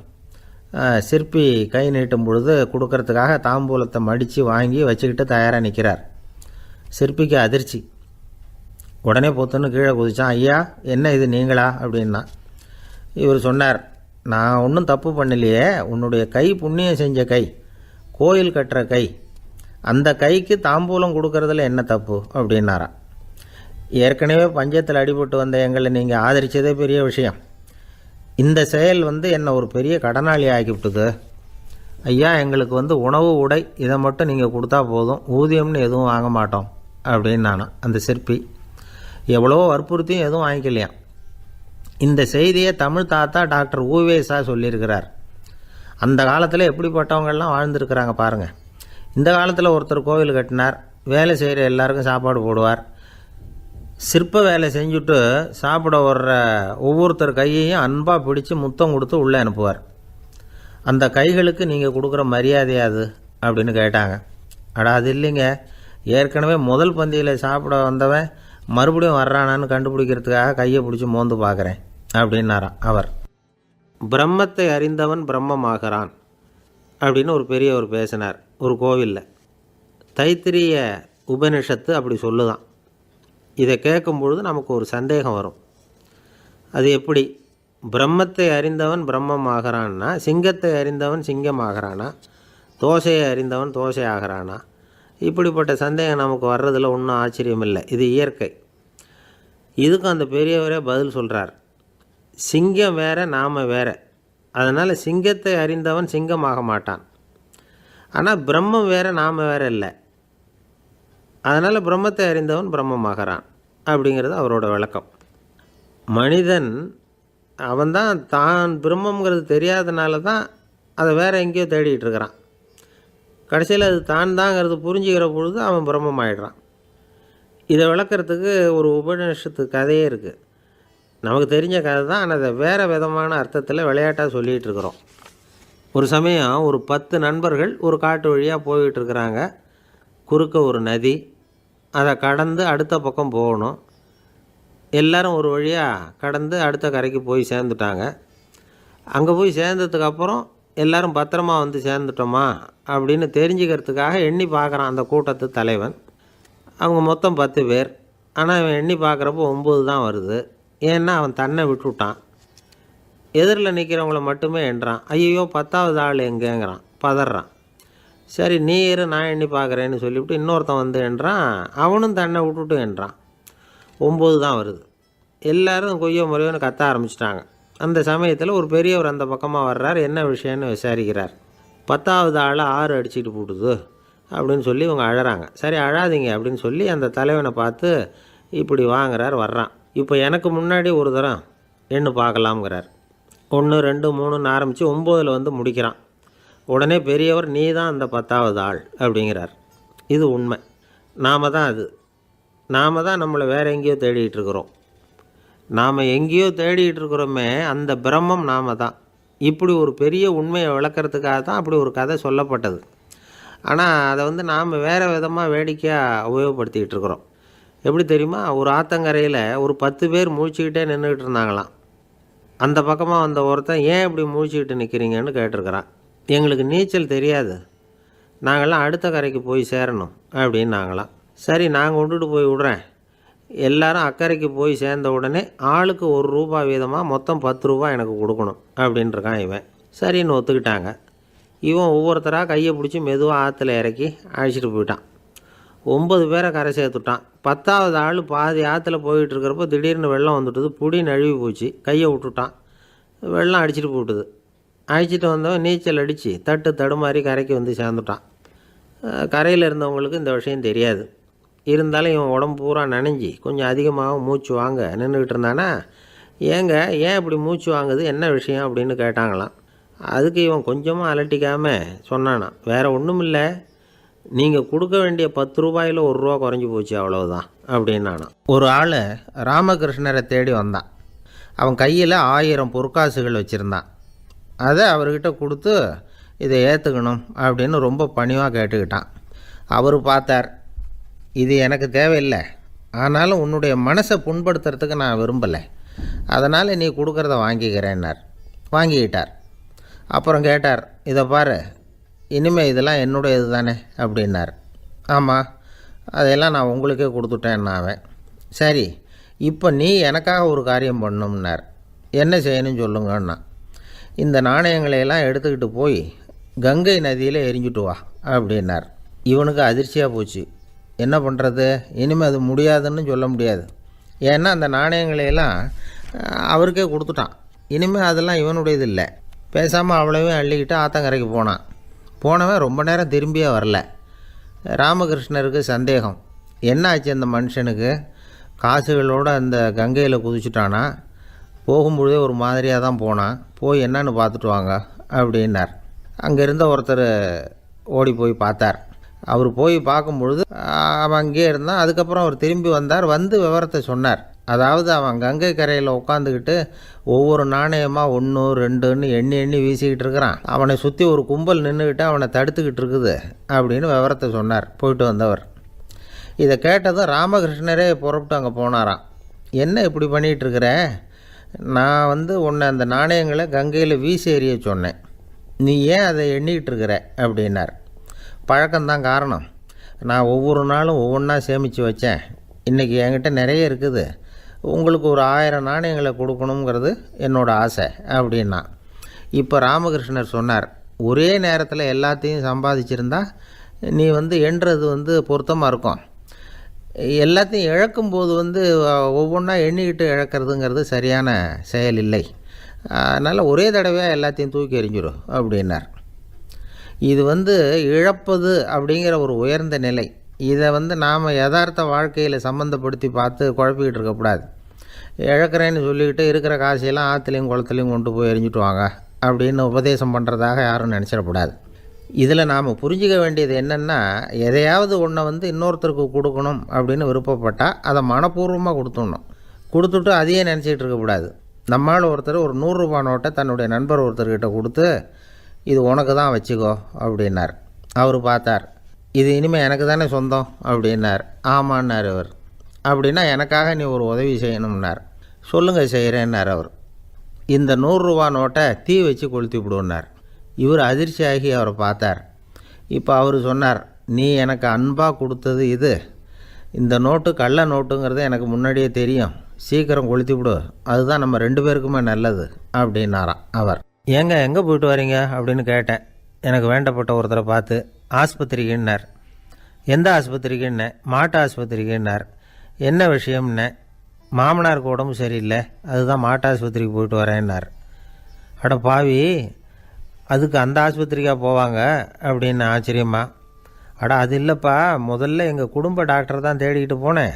சிற்பி கை நீட்டும் பொழுது கொடுக்கறதுக்காக தாம்பூலத்தை மடித்து வாங்கி வச்சுக்கிட்டு தயாராக நிற்கிறார். சிற்பிக்கு அதிர்ச்சி. உடனே பொத்துன்னு கீழே குதிச்சான். ஐயா, என்ன இது நீங்களா அப்படின்னா. இவர் சொன்னார், நான் ஒன்றும் தப்பு பண்ணலையே, உன்னுடைய கை புண்ணியம் செஞ்ச கை, கோயில் கட்டுற கை, அந்த கைக்கு தாம்பூலம் கொடுக்கறதுல என்ன தப்பு அப்படின்னாராம். ஏற்கனவே பஞ்சத்தில் அடிபட்டு வந்த எங்களை நீங்கள் ஆதரித்ததே பெரிய விஷயம். இந்த செயல் என்னை ஒரு பெரிய கடனாளி ஆக்கிவிட்டுது. ஐயா, எங்களுக்கு உணவு உடை இதை மட்டும் நீங்கள் கொடுத்தா போதும், ஊதியம்னு எதுவும் வாங்க மாட்டோம் அப்படின்னு நானும். அந்த சிற்பி எவ்வளோ வற்புறுத்தியும் எதுவும் வாங்கிக்கலையாம். இந்த செய்தியை தமிழ் தாத்தா டாக்டர் ஊவேசா சொல்லியிருக்கிறார். அந்த காலத்தில் எப்படிப்பட்டவங்கள்லாம் வாழ்ந்துருக்கிறாங்க பாருங்கள். இந்த காலத்தில் ஒருத்தர் கோவில் கட்டினார், வேலை செய்கிற எல்லாருக்கும் சாப்பாடு போடுவார். சிற்ப வேலை செஞ்சுட்டு சாப்பிட வர்ற ஒவ்வொருத்தர் கையையும் அன்பாக பிடிச்சி முத்தம் கொடுத்து உள்ளே அனுப்புவார். அந்த கைகளுக்கு நீங்கள் கொடுக்குற மரியாதையாது அப்படின்னு கேட்டாங்க. அது இல்லைங்க, ஏற்கனவே முதல் பந்தியில் சாப்பிட வந்தவன் மறுபடியும் வர்றானான்னு கண்டுபிடிக்கிறதுக்காக கையை பிடிச்சி மோந்து பார்க்குறேன் அப்படின்னாராம் அவர். பிரம்மத்தை அறிந்தவன் பிரம்மமாகிறான் அப்படின்னு ஒரு பெரியவர் பேசினார் ஒரு கோவிலில். தைத்திரிய உபனிஷத்து அப்படி சொல்லுதான். இதை கேட்கும் பொழுது நமக்கு ஒரு சந்தேகம் வரும். அது எப்படி? பிரம்மத்தை அறிந்தவன் பிரம்மம் ஆகிறான்னா, சிங்கத்தை அறிந்தவன் சிங்கம் ஆகிறானா, தோசையை அறிந்தவன் தோசை ஆகிறானா? இப்படிப்பட்ட சந்தேகம் நமக்கு வர்றதில் ஒன்றும் ஆச்சரியம் இல்லை. இது இயற்கை. இதுக்கும் அந்த பெரியவரே பதில் சொல்கிறார். சிங்கம் வேற, நாம் வேற. அதனால் சிங்கத்தை அறிந்தவன் சிங்கமாக மாட்டான். ஆனால் பிரம்மம் வேற, நாம் வேற இல்லை. அதனால் பிரம்மத்தை அறிந்தவன் பிரம்மமாகிறான் அப்படிங்கிறது அவரோட விளக்கம். மனிதன் அவன்தான் தான் பிரம்மங்கிறது தெரியாதனால தான் அதை வேறு எங்கேயோ தேடிட்டு இருக்கிறான். கடைசியில் அது தான் தாங்கிறது புரிஞ்சுக்கிற பொழுது அவன் பிரம்மம் ஆயிடுறான். இதை விளக்கிறதுக்கு ஒரு உபநிஷத்து கதையே இருக்குது. நமக்கு தெரிஞ்ச கதை தான், ஆனால் அதை வேறு விதமான அர்த்தத்தில் விளையாட்டாக சொல்லிகிட்டு இருக்கிறோம். ஒரு சமயம் ஒரு 10 நண்பர்கள் ஒரு காட்டு வழியாக போய்கிட்டு இருக்கிறாங்க. குறுக்க ஒரு நதி, அதை கடந்து அடுத்த பக்கம் போகணும். எல்லோரும் ஒரு வழியாக கடந்து அடுத்த கரைக்கு போய் சேர்ந்துட்டாங்க. அங்கே போய் சேர்ந்ததுக்கப்புறம் எல்லோரும் பத்திரமா வந்து சேர்ந்துட்டோமா அப்படின்னு தெரிஞ்சுக்கிறதுக்காக எண்ணி பார்க்குறான் அந்த கூட்டத்து தலைவன். அவங்க மொத்தம் 10 பேர். ஆனால் அவன் எண்ணி பார்க்குறப்போ 9 தான் வருது. ஏன்னா அவன் தன்னை விட்டுவிட்டான். எதிரில் நிற்கிறவங்கள மட்டுமே எண்ணுறான். ஐயோ 10வது ஆள் எங்கேங்கிறான், பதறான். சரி நீ இரு, நான் எண்ணி பார்க்குறேன்னு சொல்லிவிட்டு இன்னொருத்தன் வந்து எண்ணுறான். அவனும் தன்னை விட்டுட்டு எண்ணுறான். 9 தான் வருது. எல்லோரும் கொய்யோ முறையோன்னு கத்த ஆரம்பிச்சிட்டாங்க. அந்த சமயத்தில் ஒரு பெரியவர் அந்த பக்கமாக வர்றார். என்ன விஷயம்னு விசாரிக்கிறார். 10வது ஆளை 6 அடிச்சுட்டு போட்டுது அப்படின்னு சொல்லி இவங்க அழறாங்க. சரி அழாதீங்க அப்படின்னு சொல்லி அந்த தலைவனை பார்த்து இப்படி வாங்குறார். வர்றான். இப்போ எனக்கு முன்னாடி ஒரு தரம் எண்ணு பார்க்கலாம்ங்கிறார். 1 2 3ன்னு ஆரம்பித்து 9ல் வந்து முடிக்கிறான். உடனே பெரியவர் நீ தான் அந்த 10வது ஆள் அப்படிங்கிறார். இது உண்மை. நாம் தான் நம்மளை வேறு எங்கேயோ தேடிகிட்டு இருக்கிறோம். நாம் எங்கேயோ தேடிகிட்டு இருக்கிறோமே, அந்த பிரம்மம் நாம் தான். இப்படி ஒரு பெரிய உண்மையை விளக்கிறதுக்காக தான் அப்படி ஒரு கதை சொல்லப்பட்டது. ஆனால் அதை வந்து நாம் வேறு விதமாக வேடிக்கையாக உபயோகப்படுத்திக்கிட்டு இருக்கிறோம். எப்படி தெரியுமா? ஒரு ஆத்தங்கரையில் ஒரு 10 பேர் முழிச்சுக்கிட்டே நின்றுக்கிட்டு இருந்தாங்களாம். அந்த பக்கமாக வந்த ஒருத்தன் ஏன் இப்படி முழிச்சுக்கிட்டு நிற்கிறீங்கன்னு கேட்டிருக்கிறான். எங்களுக்கு நீச்சல் தெரியாது, நாங்கள்லாம் அடுத்த கரைக்கு போய் சேரணும் அப்படின்னு நாங்களாம். சரி நான் கொண்டுட்டு போய் விடுறேன். எல்லாரும் அக்கறைக்கு போய் சேர்ந்த உடனே ஆளுக்கு ₹1 வீதமாக மொத்தம் ₹10 எனக்கு கொடுக்கணும் அப்படின்ட்டுருக்கான் இவன். சரின்னு ஒத்துக்கிட்டாங்க. இவன் ஒவ்வொருத்தராக கையை பிடிச்சி மெதுவாக ஆற்றுல இறக்கி அழைச்சிட்டு போயிட்டான். 9 பேரை கரை சேர்த்துட்டான். 10வது ஆள் பாதி ஆற்றுல போயிட்டு இருக்கிறப்போ திடீர்னு வெள்ளம் வந்துட்டுது. புடி நழுவி போச்சு. கையை விட்டுட்டான். வெள்ளம் அடிச்சிட்டு போட்டுது. அழைச்சிட்டு வந்தவன் நீச்சல் அடித்து தடுமாறி கரைக்கு வந்து சேர்ந்துட்டான். கரையில் இருந்தவங்களுக்கு இந்த விஷயம் தெரியாது. இருந்தாலும் இவன் உடம்பு பூரா நனைஞ்சி கொஞ்சம் அதிகமாக மூச்சு வாங்க நின்றுக்கிட்டு இருந்தானா, ஏன் இப்படி மூச்சு வாங்குது, என்ன விஷயம் அப்படின்னு கேட்டாங்களாம். அதுக்கு இவன் கொஞ்சமாக அலட்டிக்காமல் சொன்னானா, வேறு ஒன்றும் இல்லை, நீங்கள் கொடுக்க வேண்டிய ₹10ல் ₹1 குறைஞ்சி போச்சு அவ்வளவுதான் அப்படின்னானா. ஒரு ஆள் ராமகிருஷ்ணரை தேடி வந்தான். அவன் கையில் 1000 பொற்காசுகள் வச்சுருந்தான். அதை அவர்கிட்ட கொடுத்து இதை ஏற்றுக்கணும் அப்படின்னு ரொம்ப பணிவாக கேட்டுக்கிட்டான். அவர் பார்த்தார், இது எனக்கு தேவையில்லை, ஆனாலும் உன்னுடைய மனசை புண்படுத்துறதுக்கு நான் விரும்பலை, அதனால் நீ கொடுக்குறத வாங்கிக்கிறேன்னார். வாங்கிக்கிட்டார். அப்புறம் கேட்டார், இதை பாரு, இனிமேல் இதெல்லாம் என்னுடையது தானே அப்படின்னார். ஆமாம், அதையெல்லாம் நான் உங்களுக்கே கொடுத்துட்டேன்னா அவன். சரி, இப்போ நீ எனக்காக ஒரு காரியம் பண்ணணும்னார். என்ன செய்யணும்னு சொல்லுங்கன்னா, இந்த நாணயங்களையெல்லாம் எடுத்துக்கிட்டு போய் கங்கை நதியில் எரிஞ்சுட்டு வா அப்படின்னார். இவனுக்கு அதிர்ச்சியாக போச்சு. என்ன பண்ணுறது, இனிமேல் அது முடியாதுன்னு சொல்ல முடியாது. ஏன்னா அந்த நாணயங்களையெல்லாம் அவருக்கே கொடுத்துட்டான். இனிமேல் அதெல்லாம் இவனுடையது இல்லை. பேசாமல் அவ்வளோவே அள்ளிக்கிட்டு ஆத்தங்கரைக்கு போனவன் ரொம்ப நேரம் திரும்பியே வரல. ராமகிருஷ்ணருக்கு சந்தேகம், என்ன ஆச்சு அந்த மனுஷனுக்கு, காசுகளோடு அந்த கங்கையில் குதிச்சுட்டானா, போகும்பொழுதே ஒரு மாதிரியாக தான் போனான், போய் என்னன்னு பார்த்துட்டு வாங்க அப்படின்னார். அங்கே இருந்த ஒருத்தர் ஓடி போய் பார்த்தார். அவர் போய் பார்க்கும்பொழுது அவன் அங்கேயே இருந்தான். அதுக்கப்புறம் அவர் திரும்பி வந்தார். வந்து விவரத்தை சொன்னார். அதாவது அவன் கங்கை கரையில் உட்காந்துக்கிட்டு ஒவ்வொரு நாணயமாக 1 2ன்னு எண்ணி வீசிக்கிட்டு இருக்கிறான். அவனை சுற்றி ஒரு கும்பல் நின்றுக்கிட்டு அவனை தடுத்துக்கிட்டு இருக்குது அப்படின்னு விவரத்தை சொன்னார் போயிட்டு வந்தவர். இதை கேட்டதும் ராமகிருஷ்ணரே புறப்பட்டு அங்கே போனாராம். என்ன இப்படி பண்ணிகிட்ருக்கிற, நான் உன்னை அந்த நாணயங்களை கங்கையில் வீசி எறிய சொன்னேன், நீ ஏன் அதை எண்ணிக்கிட்டு இருக்கிற அப்படின்னார். பழக்கம்தான் காரணம், நான் ஒவ்வொரு நாளும் ஒவ்வொன்றா சேமித்து வச்சேன். இன்றைக்கி என்கிட்ட நிறைய இருக்குது, உங்களுக்கு ஒரு 1000 நாணயங்களை கொடுக்கணுங்கிறது என்னோடய ஆசை அப்படின்னா. இப்போ ராமகிருஷ்ணர் சொன்னார், ஒரே நேரத்தில் எல்லாத்தையும் சம்பாதிச்சிருந்தா நீ எண்ணுறது பொருத்தமாக இருக்கும். எல்லாத்தையும் இழக்கும்போது ஒவ்வொன்றா எண்ணிக்கிட்டு இழக்கிறதுங்கிறது சரியான செயல் இல்லை. அதனால் ஒரே தடவையாக எல்லாத்தையும் தூக்கி எறிஞ்சிடும் அப்படின்னார். இது இழப்பது அப்படிங்கிற ஒரு உயர்ந்த நிலை. இதை நாம் யதார்த்த வாழ்க்கையில் சம்மந்தப்படுத்தி பார்த்து குழப்பிக்கிட்டு இருக்கக்கூடாது. இழக்கிறேன்னு சொல்லிக்கிட்டு இருக்கிற காசையெல்லாம் ஆற்றுலையும் குளத்துலையும் கொண்டு போய் எரிஞ்சிட்டு வாங்க அப்படின்னு உபதேசம் பண்ணுறதாக யாரும் நினச்சிடக்கூடாது. இதில் நாம் புரிஞ்சிக்க வேண்டியது என்னென்னா, எதையாவது ஒன்றை இன்னொருத்தருக்கு கொடுக்கணும் அப்படின்னு விருப்பப்பட்டால் அதை மனப்பூர்வமாக கொடுத்துட்டு அதையே நினச்சிக்கிட்டு இருக்கக்கூடாது. நம்மால் ஒருத்தர் ஒரு 100 ரூபா நோட்டை தன்னுடைய நண்பர் ஒருத்தர்கிட்ட கொடுத்து, இது உனக்கு தான் வச்சுக்கோ அப்படின்னார். அவர் பார்த்தார், இது இனிமேல் எனக்கு தானே சொந்தம் அப்படின்னார். ஆமான்னார் அவர். அப்படின்னா எனக்காக நீ ஒரு உதவி செய்யணும்னார். சொல்லுங்கள் செய்கிறேன்னார் அவர். இந்த 100 ரூபா நோட்டை தீ வச்சு கொளுத்தி விடுன்னார். இவர் அதிர்ச்சியாகி அவரை பார்த்தார். இப்போ அவர் சொன்னார், நீ எனக்கு அன்பாக கொடுத்தது இது, இந்த நோட்டு கள்ள நோட்டுங்கிறது எனக்கு முன்னாடியே தெரியும், சீக்கிரம் கொளுத்தி விடு, அதுதான் நம்ம 2 பேருக்குமே நல்லது அப்படின்னாராம் அவர். ஏங்க எங்கே போயிட்டு வரீங்க அப்படின்னு கேட்டேன் எனக்கு வேண்டப்பட்ட ஒருத்தரை பார்த்து. ஆஸ்பத்திரிக்குன்னார். எந்த ஆஸ்பத்திரிக்குன்னே? மாட்டு ஆஸ்பத்திரிக்குன்னார். என்ன விஷயம்னே? மாமனாருக்கு உடம்பு சரியில்லை, அதுதான் மாட்டு ஆஸ்பத்திரிக்கு போயிட்டு வரேன்னார். அட பாவி, அதுக்கு அந்த ஆஸ்பத்திரிக்காக போவாங்க அப்படின்னு ஆச்சரியமா. அட அது இல்லைப்பா, முதல்ல எங்கள் குடும்ப டாக்டர் தான் தேடிக்கிட்டு போனேன்.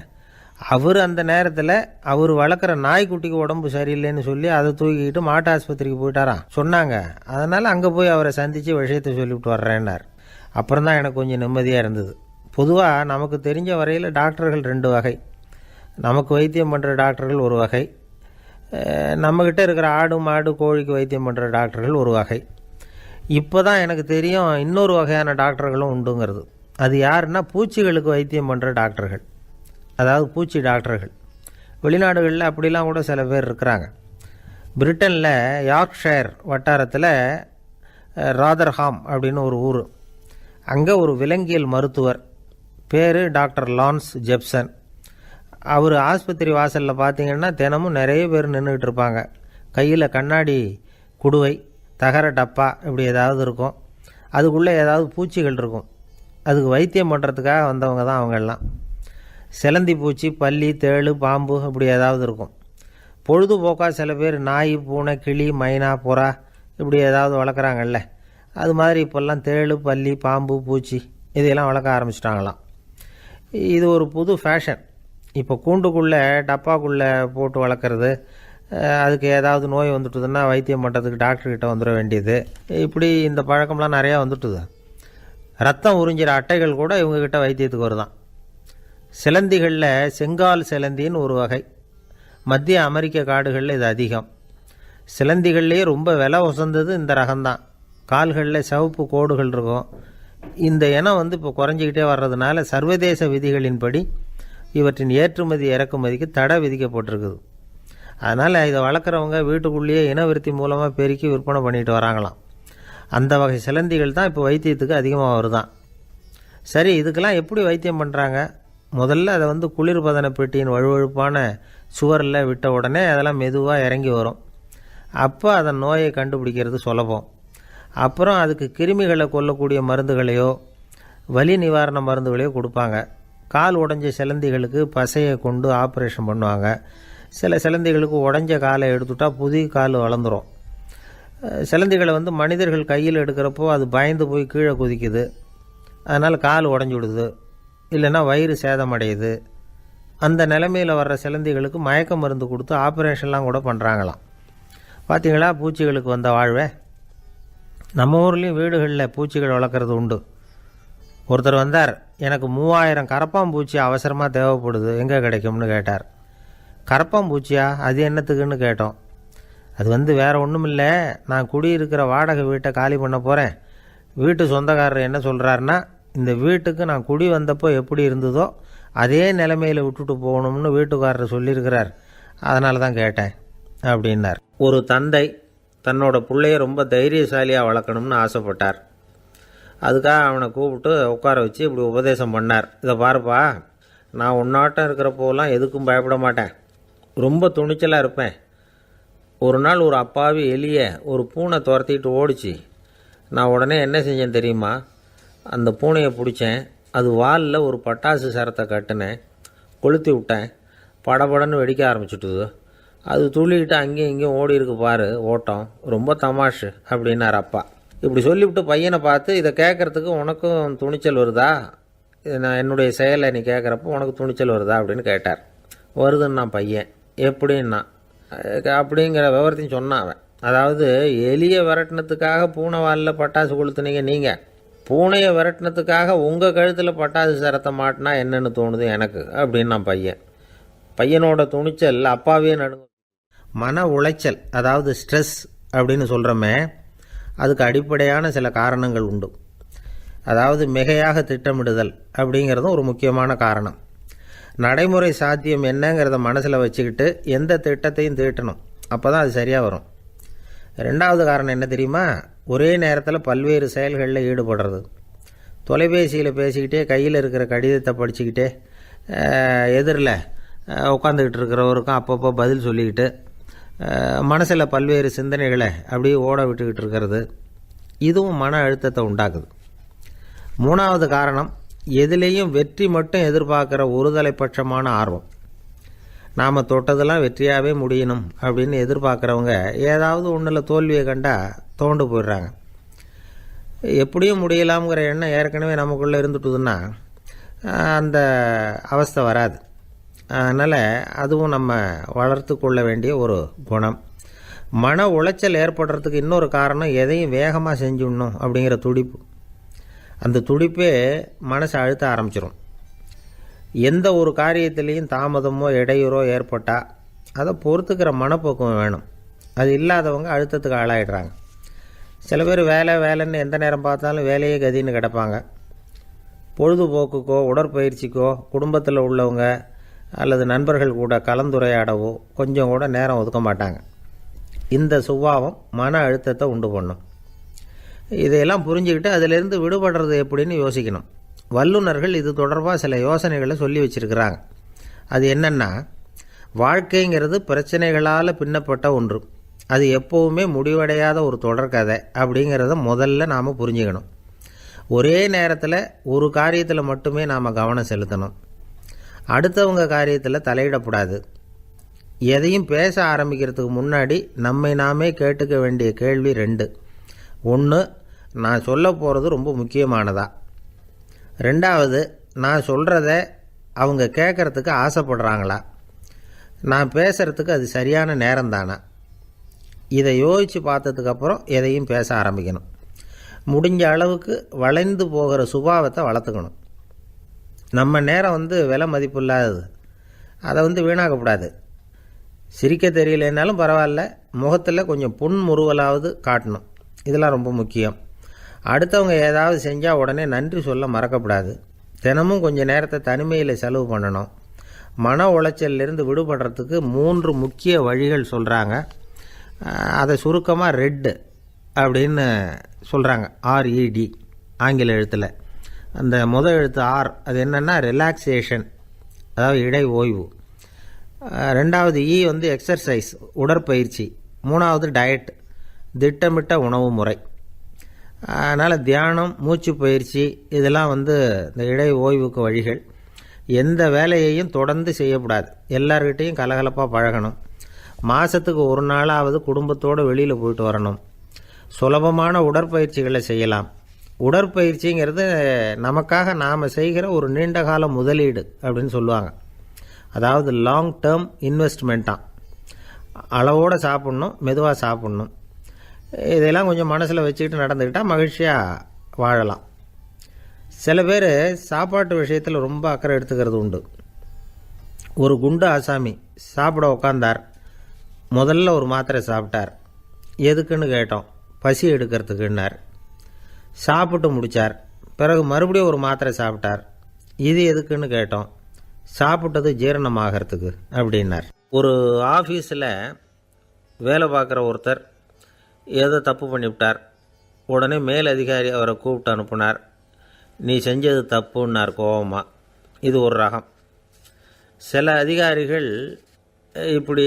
அவர் அந்த நேரத்தில் அவர் வளர்க்குற நாய்க்குட்டிக்கு உடம்பு சரியில்லைன்னு சொல்லி அதை தூக்கிக்கிட்டு மாட்டு ஆஸ்பத்திரிக்கு போயிட்டாராம் சொன்னாங்க. அதனால் அங்கே போய் அவரை சந்தித்து விஷயத்தை சொல்லிவிட்டு வர்றேன்னார். அப்புறம் தான் எனக்கு கொஞ்சம் நிம்மதியாக இருந்தது. பொதுவாக நமக்கு தெரிஞ்ச வரையில் டாக்டர்கள் 2 வகை. நமக்கு வைத்தியம் பண்ணுற டாக்டர்கள் ஒரு வகை, நம்மக்கிட்ட இருக்கிற ஆடு மாடு கோழிக்கு வைத்தியம் பண்ணுற டாக்டர்கள் ஒரு வகை. இப்போ தான் எனக்கு தெரியும் இன்னொரு வகையான டாக்டர்களும் உண்டுங்கிறது. அது யாருன்னா, பூச்சிகளுக்கு வைத்தியம் பண்ணுற டாக்டர்கள், அதாவது பூச்சி டாக்டர்கள். வெளிநாடுகளில் அப்படிலாம் கூட சில பேர் இருக்கிறாங்க. பிரிட்டனில் யார்க்ஷயர் வட்டாரத்தில் ராதர்ஹாம் அப்படின்னு ஒரு ஊர். அங்கே ஒரு விலங்கியல் மருத்துவர், பேர் டாக்டர் லான்ஸ் ஜெப்சன். அவர் ஆஸ்பத்திரி வாசலில் பார்த்தீங்கன்னா தினமும் நிறைய பேர் நின்றுக்கிட்டு இருப்பாங்க. கையில் கண்ணாடி குடுவை, தகர டப்பா இப்படி ஏதாவது இருக்கும். அதுக்குள்ளே ஏதாவது பூச்சிகள் இருக்கும். அதுக்கு வைத்தியம் பண்ணுறதுக்காக வந்தவங்க தான் அவங்கெல்லாம். சிலந்தி பூச்சி, பல்லி, தேளு, பாம்பு இப்படி ஏதாவது இருக்கும். பொழுதுபோக்காக சில பேர் நாய், பூனை, கிளி, மைனா, புறா இப்படி ஏதாவது வளர்க்குறாங்கல்ல, அது மாதிரி இப்போல்லாம் தேளு, பல்லி, பாம்பு, பூச்சி இதையெல்லாம் வளர்க்க ஆரம்பிச்சிட்டாங்களாம். இது ஒரு புது ஃபேஷன். இப்போ கூண்டுக்குள்ளே டப்பாக்குள்ளே போட்டு வளர்க்குறது, அதுக்கு ஏதாவது நோய் வந்துட்டுதுன்னா வைத்தியம் பண்ணுறதுக்கு டாக்டர்கிட்ட வந்துட வேண்டியது, இப்படி இந்த பழக்கம்லாம் நிறையா வந்துட்டுது. ரத்தம் உறிஞ்சிற அட்டைகள் கூட இவங்ககிட்ட வைத்தியத்துக்கு வருதான். சிலந்திகளில் செங்கால் சிலந்தின்னு ஒரு வகை. மத்திய அமெரிக்க காடுகளில் இது அதிகம். சிலந்திகள்லேயே ரொம்ப விலை உசந்தது இந்த ரகம்தான். கால்களில் சிவப்பு கோடுகள் இருக்கும். இந்த இனம் இப்போ குறைஞ்சிக்கிட்டே வர்றதுனால சர்வதேச விதிகளின்படி இவற்றின் ஏற்றுமதி இறக்குமதிக்கு தடை விதிக்கப்பட்டிருக்குது. அதனால் இதை வளர்க்குறவங்க வீட்டுக்குள்ளேயே இனவிருத்தி மூலமாக பெருக்கி விற்பனை பண்ணிட்டு வராங்களாம். அந்த வகை சிலந்திகள் தான் இப்போ வைத்தியத்துக்கு அதிகமாக வருதான். சரி, இதுக்கெல்லாம் எப்படி வைத்தியம் பண்ணுறாங்க? முதல்ல அதை குளிர்பதன பெட்டியின் வழுவழுப்பான சுவரில் விட்ட உடனே அதெல்லாம் மெதுவாக இறங்கி வரும். அப்போ அதன் நோயை கண்டுபிடிக்கிறது சுலபம். அப்புறம் அதுக்கு கிருமிகளை கொல்லக்கூடிய மருந்துகளையோ வலி நிவாரண மருந்துகளையோ கொடுப்பாங்க. கால் உடைஞ்ச சிலந்திகளுக்கு பசையை கொண்டு ஆப்ரேஷன் பண்ணுவாங்க. சில சிலந்திகளுக்கு உடைஞ்ச காலை எடுத்துட்டா புதிய கால் வளர்ந்துடும். சிலந்திகளை மனிதர்கள் கையில் எடுக்கிறப்போ அது பயந்து போய் கீழே குதிக்குது. அதனால் கால் உடஞ்சி விடுது, இல்லைன்னா வயிறு சேதமடையுது. அந்த நிலைமையில் வர்ற சிலந்திகளுக்கு மயக்க மருந்து கொடுத்து ஆப்ரேஷன்லாம் கூட பண்ணுறாங்களாம். பார்த்தீங்களா பூச்சிகளுக்கு வந்த வாழ்வே. நம்ம ஊர்லேயும் வீடுகளில் பூச்சிகள் வளர்க்குறது உண்டு. ஒருத்தர் வந்தார், எனக்கு 3000 கரப்பாம்பூச்சி அவசரமாக தேவைப்படுது, எங்கே கிடைக்கும்னு கேட்டார். கரப்பாம்பூச்சியா? அது என்னத்துக்குன்னு கேட்டோம். அது வேறு ஒன்றும் இல்லை, நான் குடியிருக்கிற வாடகை வீட்டை காலி பண்ண போகிறேன். வீட்டு சொந்தக்காரர் என்ன சொல்கிறாருன்னா, இந்த வீட்டுக்கு நான் குடி வந்தப்போ எப்படி இருந்ததோ அதே நிலைமையில் விட்டுட்டு போகணும்னு வீட்டுக்காரர் சொல்லியிருக்கிறார், அதனால தான் கேட்டேன் அப்படின்னார். ஒரு தந்தை தன்னோட பிள்ளைய ரொம்ப தைரியசாலியாக வளர்க்கணும்னு ஆசைப்பட்டார். அதுக்காக அவனை கூப்பிட்டு உட்கார வச்சு இப்படி உபதேசம் பண்ணார். இதை பாருப்பா, நான் உன்னாட்டம் இருக்கிறப்போலாம் எதுக்கும் பயப்பட மாட்டேன், ரொம்ப துணிச்சலாக இருப்பேன். ஒரு நாள் ஒரு அப்பாவி எலியை ஒரு பூனை துரத்திட்டு ஓடிச்சு. நான் உடனே என்ன செஞ்சேன் தெரியுமா? அந்த பூனையை பிடிச்சேன், அது வாலில் ஒரு பட்டாசு சரத்தை கட்டினேன், கொளுத்தி விட்டேன், படபடன்னு வெடிக்க ஆரம்பிச்சுட்டுது. அது துள்ளிக்கிட்டு அங்கேயும் இங்கேயும் ஓடி இருக்கு பாரு ஓட்டம், ரொம்ப தமாஷு அப்படின்னார் அப்பா. இப்படி சொல்லிவிட்டு பையனை பார்த்து, இதை கேட்குறதுக்கு உனக்கும் துணிச்சல் வருதா? நான் என்னுடைய செயலை நீ கேட்குறப்போ உனக்கு துணிச்சல் வருதா அப்படின்னு கேட்டார். வருதுன்னு நான் பையன். எப்படின்னா அப்படிங்கிற விவரத்தையும் சொன்னான் அவன். அதாவது எலியை விரட்டினத்துக்காக பூனை வாலில் பட்டாசு கொளுத்துனீங்க நீங்கள், பூனையை விரட்டினத்துக்காக உங்கள் கழுத்தில் பட்டாசு சரத்தை மாட்டினா என்னென்னு தோணுது எனக்கு அப்படின்னா பையனோட துணிச்சல் அப்பாவே நடுங்க. மன உளைச்சல், அதாவது ஸ்ட்ரெஸ் அப்படின்னு சொல்கிறோமே, அதுக்கு அடிப்படையான சில காரணங்கள் உண்டு. அதாவது மிகையாக திட்டமிடுதல் அப்படிங்கிறதும் ஒரு முக்கியமான காரணம். நடைமுறை சாத்தியம் என்னங்கிறத மனசில் வச்சுக்கிட்டு எந்த திட்டத்தையும் தீட்டணும், அப்போ தான் அது சரியாக வரும். ரெண்டாவது காரணம் என்ன தெரியுமா? ஒரே நேரத்தில் பல்வேறு செயல்களில் ஈடுபடுறது. தொலைபேசியில் பேசிக்கிட்டே கையில் இருக்கிற கடிதத்தை படிச்சுக்கிட்டே எதிரில் உட்காந்துக்கிட்டு இருக்கிறவருக்கும் அப்பப்போ பதில் சொல்லிக்கிட்டு மனசில் பல்வேறு சிந்தனைகளை அப்படியே ஓட விட்டுக்கிட்டு இருக்கிறது, இதுவும் மன அழுத்தத்தை உண்டாக்குது. மூணாவது காரணம், எதிலேயும் வெற்றி மட்டும் எதிர்பார்க்குற ஒருதலைப்பட்சமான ஆர்வம். நாம் தொட்டதெல்லாம் வெற்றியாகவே முடியணும் அப்படின்னு எதிர்பார்க்குறவங்க ஏதாவது ஒன்றில் தோல்வியை கண்டால் தோண்டு போயிடுறாங்க. எப்படியும் முடியலாம்ங்கிற எண்ணம் ஏற்கனவே நமக்குள்ளே இருந்துட்டுதுன்னா அந்த அவஸ்தை வராது. அதனால் அதுவும் நம்ம வளர்த்து கொள்ள வேண்டிய ஒரு குணம். மன உளைச்சல் ஏற்படுறதுக்கு இன்னொரு காரணம், எதையும் வேகமாக செஞ்சுடணும் அப்படிங்கிற துடிப்பு. அந்த துடிப்பே மனசை அழுத்த ஆரம்பிச்சிடும். எந்த ஒரு காரியத்திலையும் தாமதமோ இடையூறோ ஏற்பட்டால் அதை பொறுத்துக்கிற மனப்போக்கம் வேணும். அது இல்லாதவங்க அழுத்தத்துக்கு ஆளாயிடுறாங்க. சில பேர் வேலைன்னு எந்த நேரம் பார்த்தாலும் வேலையே கதின்னு கிடப்பாங்க. பொழுதுபோக்குக்கோ உடற்பயிற்சிக்கோ குடும்பத்தில் உள்ளவங்க அல்லது நண்பர்கள் கூட கலந்துரையாடவோ கொஞ்சம் கூட நேரம் ஒதுக்க மாட்டாங்க. இந்த சுபாவம் மன அழுத்தத்தை உண்டு பண்ணும். இதையெல்லாம் புரிஞ்சுக்கிட்டு அதிலிருந்து விடுபடுறது எப்படின்னு யோசிக்கணும். வல்லுநர்கள் இது தொடர்பாக சில யோசனைகளை சொல்லி வச்சுருக்கிறாங்க. அது என்னென்னா, வாழ்க்கைங்கிறது பிரச்சனைகளால் பின்னப்பட்ட ஒன்று. அது எப்போவுமே முடிவடையாத ஒரு தொடர்கதை அப்படிங்கிறத முதல்ல நாம் புரிஞ்சுக்கணும். ஒரே நேரத்தில் ஒரு காரியத்தில் மட்டுமே நாம் கவனம் செலுத்தணும். அடுத்தவங்க காரியத்தில் தலையிடக்கூடாது. எதையும் பேச ஆரம்பிக்கிறதுக்கு முன்னாடி நம்மை நாமே கேட்டுக்க வேண்டிய கேள்வி 2. 1, நான் சொல்ல போகிறது ரொம்ப முக்கியமானதா? 2வது, நான் சொல்கிறத அவங்க கேட்குறதுக்கு ஆசைப்படுறாங்களா? நான் பேசுகிறதுக்கு அது சரியான நேரம் தானா? இதை யோசித்து பார்த்ததுக்கப்புறம் எதையும் பேச ஆரம்பிக்கணும். முடிஞ்ச அளவுக்கு வளைந்து போகிற சுபாவத்தை வளர்த்துக்கணும். நம்ம நேரம் விலை மதிப்பு இல்லாதது, அதை வீணாக்கக்கூடாது. சிரிக்க தெரியலனாலும் பரவாயில்ல, முகத்தில் கொஞ்சம் புன்முறுவலாவது காட்டணும். இதெல்லாம் ரொம்ப முக்கியம். அடுத்தவங்க ஏதாவது செஞ்சால் உடனே நன்றி சொல்ல மறக்கக்கூடாது. தினமும் கொஞ்சம் நேரத்தை தனிமையில் செலவு பண்ணணும். மன உளைச்சலிருந்து விடுபடுறதுக்கு 3 முக்கிய வழிகள் சொல்கிறாங்க. அதை சுருக்கமாக ரெட் அப்படின்னு சொல்கிறாங்க. RED ஆங்கில எழுத்தில். அந்த முதல் எழுத்து R, அது என்னென்னா ரிலாக்ஸேஷன், அதாவது இடை ஓய்வு. 2வது E எக்ஸர்சைஸ், உடற்பயிற்சி. 3வது டயட், திட்டமிட்ட உணவு முறை. அதனால் தியானம், மூச்சு பயிற்சி இதெல்லாம் இந்த இடை ஓய்வுக்கு வழிகள். எந்த வேலையையும் தொடர்ந்து செய்யக்கூடாது. எல்லார்கிட்டையும் கலகலப்பாக பழகணும். மாதத்துக்கு ஒரு நாளாவது குடும்பத்தோடு வெளியில் போயிட்டு வரணும். சுலபமான உடற்பயிற்சிகளை செய்யலாம். உடற்பயிற்சிங்கிறது நமக்காக நாம் செய்கிற ஒரு நீண்டகால முதலீடு அப்படின்னு சொல்லுவாங்க. அதாவது லாங் டேர்ம் இன்வெஸ்ட்மெண்ட்டாக. அளவோடு சாப்பிட்ணும், மெதுவாக சாப்பிட்ணும். இதெல்லாம் கொஞ்சம் மனசில் வச்சுக்கிட்டு நடந்துக்கிட்டால் மகிழ்ச்சியாக வாழலாம். சில பேர் சாப்பாட்டு விஷயத்தில் ரொம்ப அக்கறை எடுத்துக்கிறது உண்டு. ஒரு குண்டு ஆசாமி சாப்பிட உட்காந்தார். முதல்ல ஒரு மாத்திரை சாப்பிட்டார். எதுக்குன்னு கேட்டோம். பசி எடுக்கிறதுக்குன்னார். சாப்பிட்டு முடித்தார். பிறகு மறுபடியும் ஒரு மாத்திரை சாப்பிட்டார். இது எதுக்குன்னு கேட்டோம். சாப்பிட்டது ஜீரணமாகறதுக்கு அப்படின்னார். ஒரு ஆஃபீஸில் வேலை பார்க்குற ஒருத்தர் ஏதோ தப்பு பண்ணிவிட்டார். உடனே மேல் அதிகாரி அவரை கூப்பிட்டு அனுப்புனார். நீ செஞ்சது தப்புன்னார் கோபமாக. இது ஒரு ரகம். சில அதிகாரிகள் இப்படி